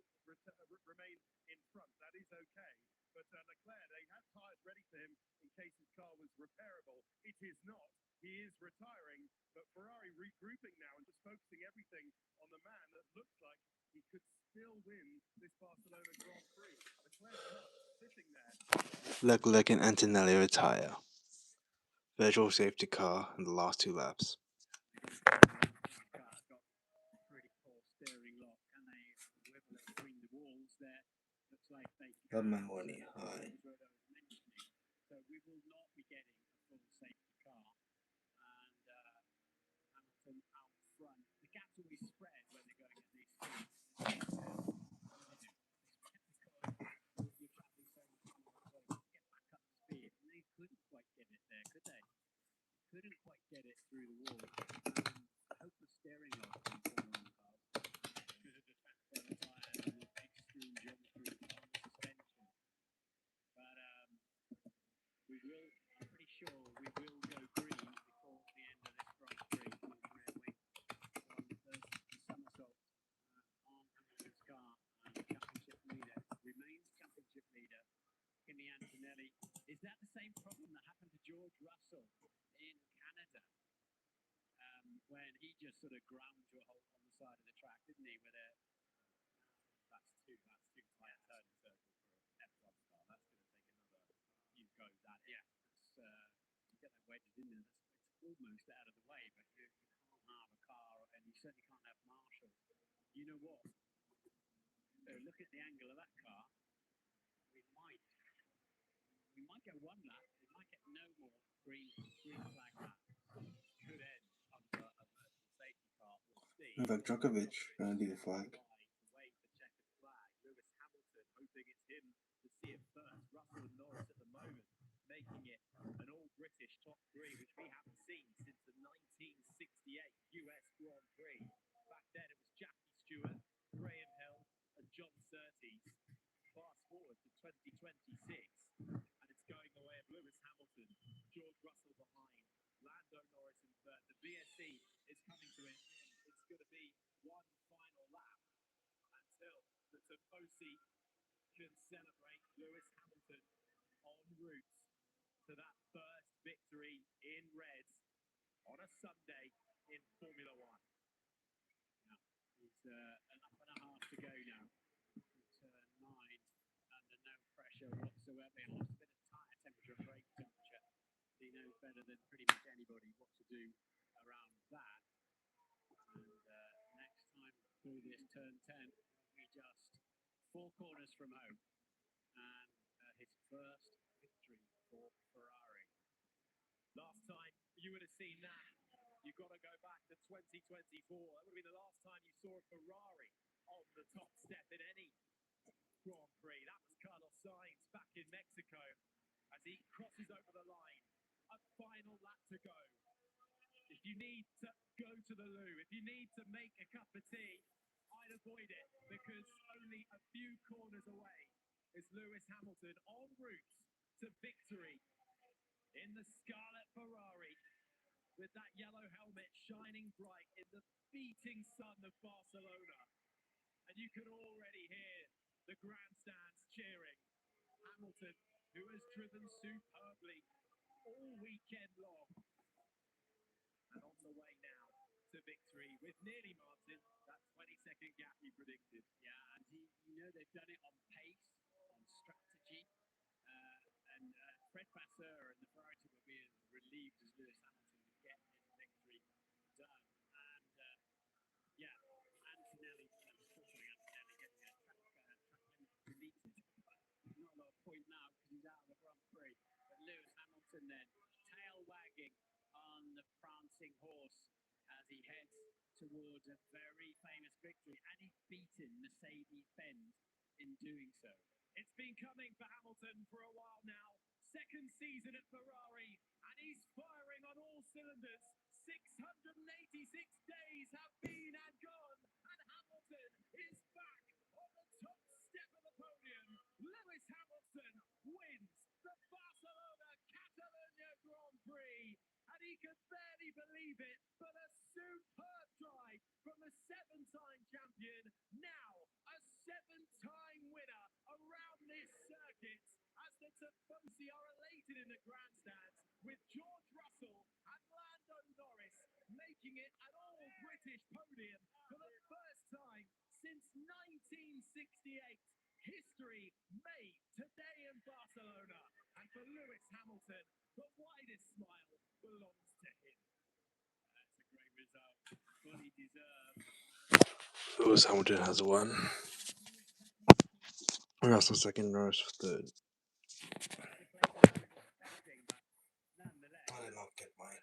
remain in front. That is okay. But Leclerc, they had tyres ready for him in case his car was repairable. It is not. He is retiring. But Ferrari regrouping now and just focusing everything on the man that looks like he could still win this Barcelona Grand Prix. Leclerc's not sitting there. Leclerc and Antonelli retire. Virtual safety car in the last 2 laps. Car's got pretty poor steering lock, and they wibble it between the walls there. Looks like they That man money high. So we will not be getting a full safety car. And Hamilton out front. The gaps will be spread when they're going at these speeds. You're traveling so much more, get back up to speed. And they couldn't quite get it there, could they? Couldn't quite get it through the wall. Hopeless steering lock on Formula 1 cars because of the fact that the tyres and the extreme geometry on the suspension. But I'm pretty sure we will go green before the end of this Grand Prix with rear wing. On the somersault on Hamilton's car, and the championship leader remains championship leader. Kimi Antonelli. Is that the same problem that happened to George Russell in Canada, when he just sort of ground to a halt on the side of the track, didn't he? With that's too tight a turn circle for an F1 car. That's going to take another few goes at it. Yeah, you get that wedged in there. It's almost out of the way, but you can't have a car, and you certainly can't have marshals. You know what? Look at the angle of that car. We might go one lap. We might get no more green flag laps. Could end under a virtual safety car. We'll see. Novak Djokovic gonna do the flag. Wave the checkered flag. Lewis Hamilton hoping it's him to see it first. Russell and Norris at the moment making it an all-British top three, which we haven't seen since the 1968 US Grand Prix. Back then it was Jackie Stewart, Graham Hill, and John Surtees. Fast forward to 2026, and it's going the way of Lewis Hamilton, George Russell behind, Lando Norris in third. The BSC is coming to an end. It's going to be one final lap until the Tifosi can celebrate Lewis Hamilton en route to that first victory in reds on a Sunday in Formula One. Now, it's a lap and a half to go now. Turn 9 under no pressure whatsoever. He lost a bit of tyre temperature and brake temperature. He knows better than pretty much anybody what to do around that. And next time through this turn 10, we just 4 corners from home. And his first victory for Ferrari. Last time you would have seen that, you've got to go back to 2024. That would have been the last time you saw a Ferrari on the top step in any Grand Prix. That was Carlos Sainz back in Mexico as he crosses over the line. A final lap to go. If you need to go to the loo, if you need to make a cup of tea, I'd avoid it, because only a few corners away is Lewis Hamilton en route to victory in the Scarlet Ferrari, with that yellow helmet shining bright in the beating sun of Barcelona. And you can already hear the grandstands cheering. Hamilton, who has driven superbly all weekend long, and on the way now to victory with nearly, Martin, that 20-second gap you predicted. Yeah, and you know they've done it on pace, on strategy, and Fred Vasseur and the Ferrari team will be as relieved as Lewis Hamilton would get in Not a lot of point now because he's out of the Grand Prix. But Lewis Hamilton then tail wagging on the prancing horse as he heads towards a very famous victory, and he's beaten Mercedes-Benz in doing so. It's been coming for Hamilton for a while now. Second season at Ferrari, and he's firing on all cylinders. 686 days have been and gone, and Hamilton is back on the top step of the podium. Lewis Hamilton wins the Barcelona Catalunya Grand Prix, and he could barely believe it, but a superb drive from the seven-time champion, now a seven-time winner around this circuit, as the Tifosi are elated in the grandstands, with George Russell and Lando Norris making it an all-British podium for the first time since 1968. History made today in Barcelona, and for Lewis Hamilton, the widest smile belongs to him. That's a great result, fully deserved. Lewis Hamilton has won. Russell second, Norris third. I did not get mine.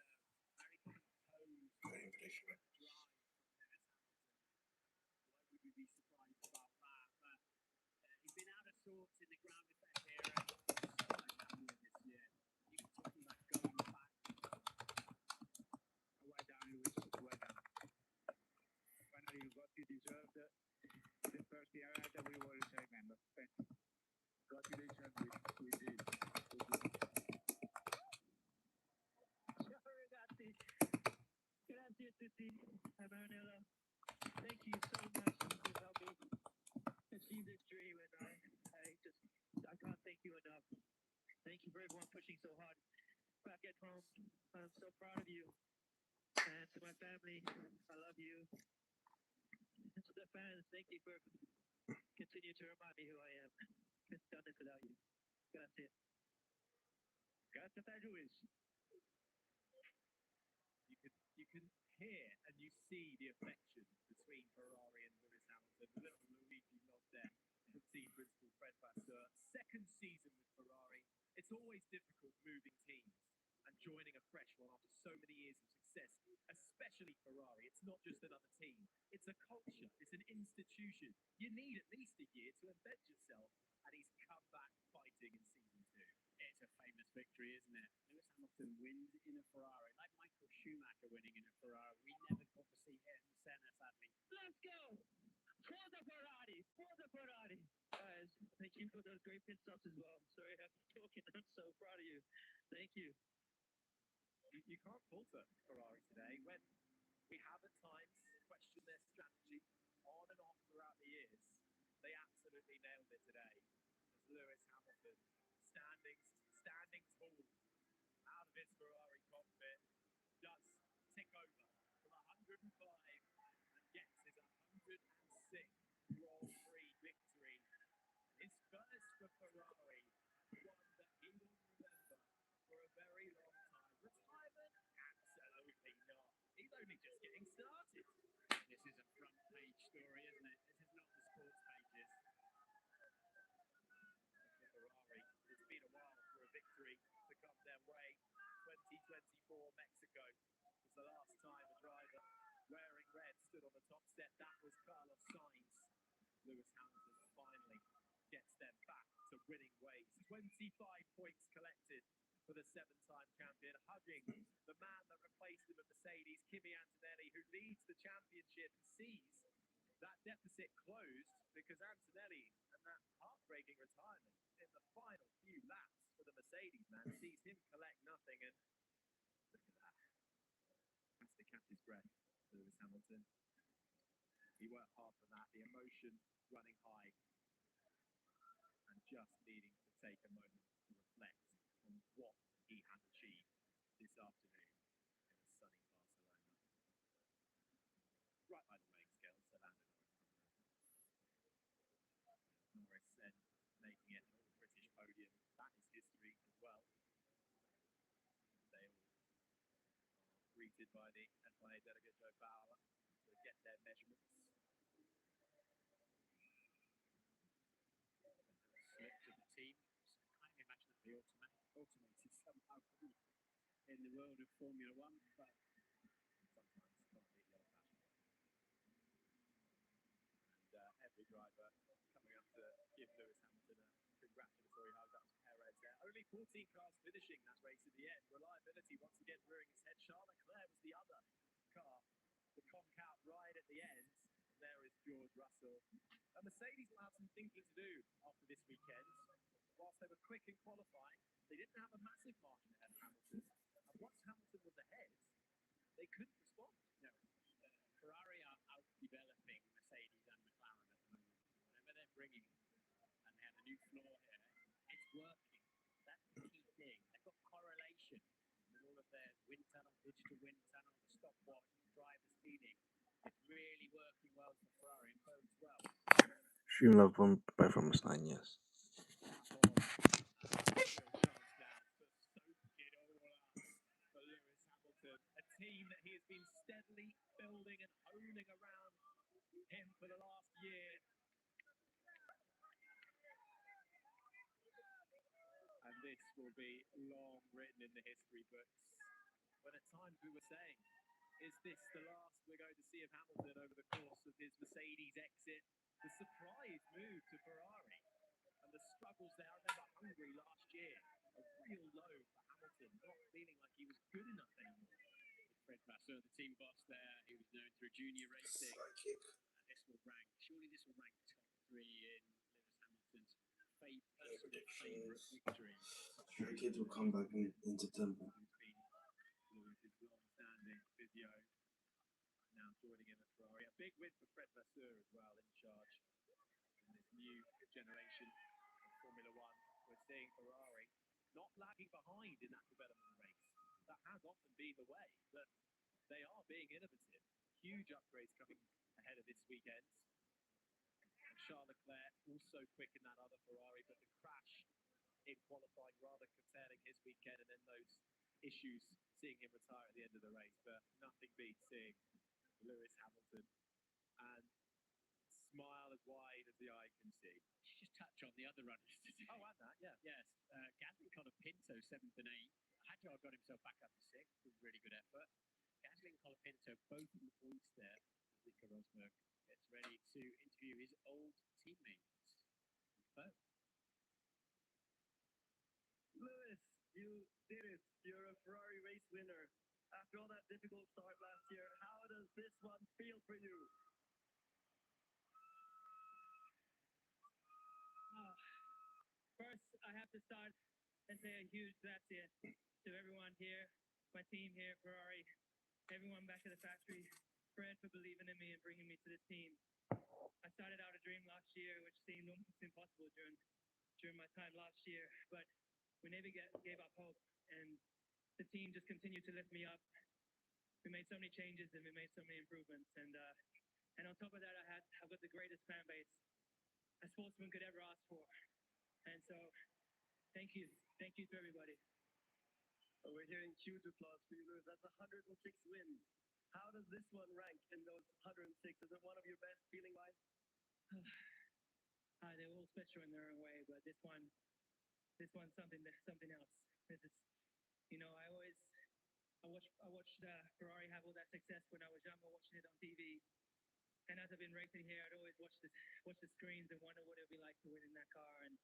He's been out of sorts in the ground effect era. So much happening this year. Even talking about going back. Well done, Lewis. Well done. Finally, you got you deserved the first year that we were saying, remember. Congratulations, we did. Ciao ragazzi. Grazie a tutti. Maranello. Thank you so much for helping achieve this dream, and I can't thank you enough. Thank you for everyone pushing so hard. Back at home, I'm so proud of you. And to my family, I love you. And to the fans, thank you for continuing to remind me who I am. Couldn't have done this without you. Grazie. Grazie a Luis. You can hear and you see the affection between Ferrari and Lewis Hamilton. The little Luigi nod there from team principal Fred Vasseur. Second season with Ferrari. It's always difficult moving teams and joining a fresh one after so many years of success, especially Ferrari. It's not just another team. It's a culture. It's an institution. You need at least a year to embed yourself, and he's come back fighting in season 2. It's a famous victory, isn't it? Lewis Hamilton wins in a Ferrari, like Michael Schumacher winning in a Ferrari. We never got to see Ayrton Senna, sadly. Let's go! For the Ferrari! For the Ferrari! Guys, thank you for those great pit stops as well. I'm sorry I'm talking. I'm so proud of you. Thank you. You can't falter Ferrari today when we have at times questioned their strategy on and off throughout the years. They absolutely nailed it today. As Lewis Hamilton standing tall out of his Ferrari cockpit, does tick over from 105 and gets his 106th Grand Prix victory. His first for Ferrari, one that he will remember for a very long time. Retirement? Absolutely not. He's only just getting started. This is a front page story, isn't it? This is not the sports pages. Ferrari, it's been a while for a victory to come their way. 2024 Mexico was the last time a driver wearing red stood on the top step. That was Carlos Sainz. Lewis Hamilton finally gets them back to winning ways. 25 points collected for the seven-time champion, hugging the man that replaced him at Mercedes, Kimi Antonelli, who leads the championship and sees that deficit closed because Antonelli and that heartbreaking retirement in the final few laps for the Mercedes man sees him collect nothing, and look at that. Has to catch his breath, Lewis Hamilton. He worked hard for that, the emotion running high, and just needing to take a moment to reflect on what he has achieved this afternoon in a sunny Barcelona. Right by the weighing scale, so Lando Norris then making it an all-British podium. That is history as well. They all are greeted by the FIA delegate Joe Fowler to get their measurements. automated somehow in the world of Formula One, but sometimes can't beat the old-fashioned way. And every driver coming up to give Lewis Hamilton a congratulatory hug. That was Perez there. Only 14 cars finishing that race at the end. Reliability once again rearing its head. Charles Leclerc was the other car to conk out right at the end. There is George Russell. And Mercedes will have some thinking to do after this weekend. Whilst they were quick in qualifying, they didn't have a massive margin ahead of Hamilton. And once Hamilton was ahead, they couldn't respond. No. Ferrari are out-developing Mercedes and McLaren at the moment. Whenever they're bringing, and they have a new floor here, it's working. That's the key thing. They've got correlation with all of their wind tunnel, digital wind tunnel, the stopwatch, driver speeding. It's really working well for Ferrari and bodes well. Streamlab 1 performance 9, yes. A team that he has been steadily building and owning around him for the last year. And this will be long written in the history books. When at times we were saying, is this the last we're going to see of Hamilton over the course of his Mercedes exit? The surprise move to Ferrari and the struggles there. I remember Hungary last year, a real low for Hamilton, not feeling like he was good enough anymore. Fred Vasseur, the team boss there, he was known through junior racing. Surely this will rank top 3 in Lewis Hamilton's personal favourite victories. Sure, kids will come back in September. Lewis's long-standing physio now joining him at Ferrari. A big win for Fred Vasseur as well, in charge in this new generation of Formula One. We're seeing Ferrari not lagging behind in that development race. That has often been the way, but they are being innovative. Huge upgrades coming ahead of this weekend. And Charles Leclerc also quick in that other Ferrari, but the crash in qualifying rather curtailing his weekend, and then those issues seeing him retire at the end of the race. But nothing beats seeing Lewis Hamilton and smile as wide as the eye can see. Just touch on the other runners today. Oh, and that, yeah. Yes, Gasly Colapinto 7th and 8th. Hadjar got himself back up to 6th with really good effort. Gasly and Colapinto both in the points there. Nico Rosberg gets ready to interview his old teammates. Lewis, you did it. You're a Ferrari race winner. After all that difficult start last year, how does this one feel for you? First, I have to start and say a huge gracias to everyone here, my team here, Ferrari, everyone back at the factory, Fred for believing in me and bringing me to this team. I started out a dream last year, which seemed almost impossible during my time last year, but we never gave up hope, and the team just continued to lift me up. We made so many changes and we made so many improvements, and on top of that, I've got the greatest fan base a sportsman could ever ask for. And so, thank you to everybody. We're hearing huge applause for you, Lewis. That's 106 wins. How does this one rank in those 106? Is it one of your best feeling-wise? They're all special in their own way, but this one's something else. This is, I watched Ferrari have all that success when I was younger, watching it on TV. And as I've been racing here, I'd always watch the screens and wonder what it would be like to win in that car, and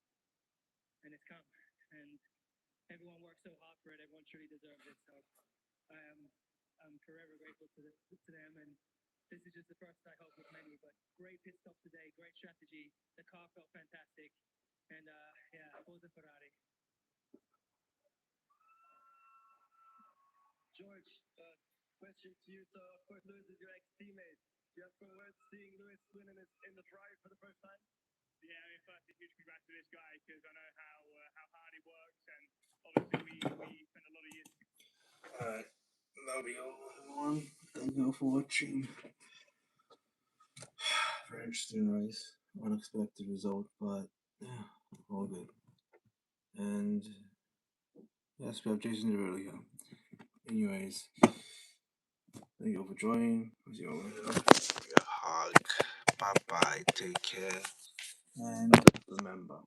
it's come. And everyone worked so hard for it. Everyone truly deserves it. So I'm forever grateful to them. And this is just the first, I hope, of many. But great pit stop today, great strategy. The car felt fantastic. And Forza Ferrari. George, question to you. So, of course, Lewis is your ex-teammate. Do you have some words seeing Lewis win in the Ferrari for the first time? Yeah, I mean, first, a huge congrats to this guy, because I know how hard he works, and obviously we spent a lot of years. Alright, that'll be all, everyone. Thank you all for watching. Very interesting race. Unexpected result, but yeah, all good. And yes, we have Jason Derulo here. Anyways, thank you all for joining. Give you a hug. Bye bye. Take care. And remember,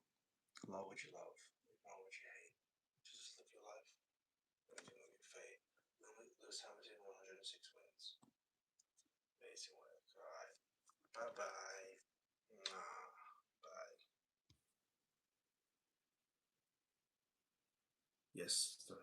love what you love, not what you hate. Just Lewis Hamilton 106 wins. Amazing work. Alright. Bye bye. Bye. Yes, the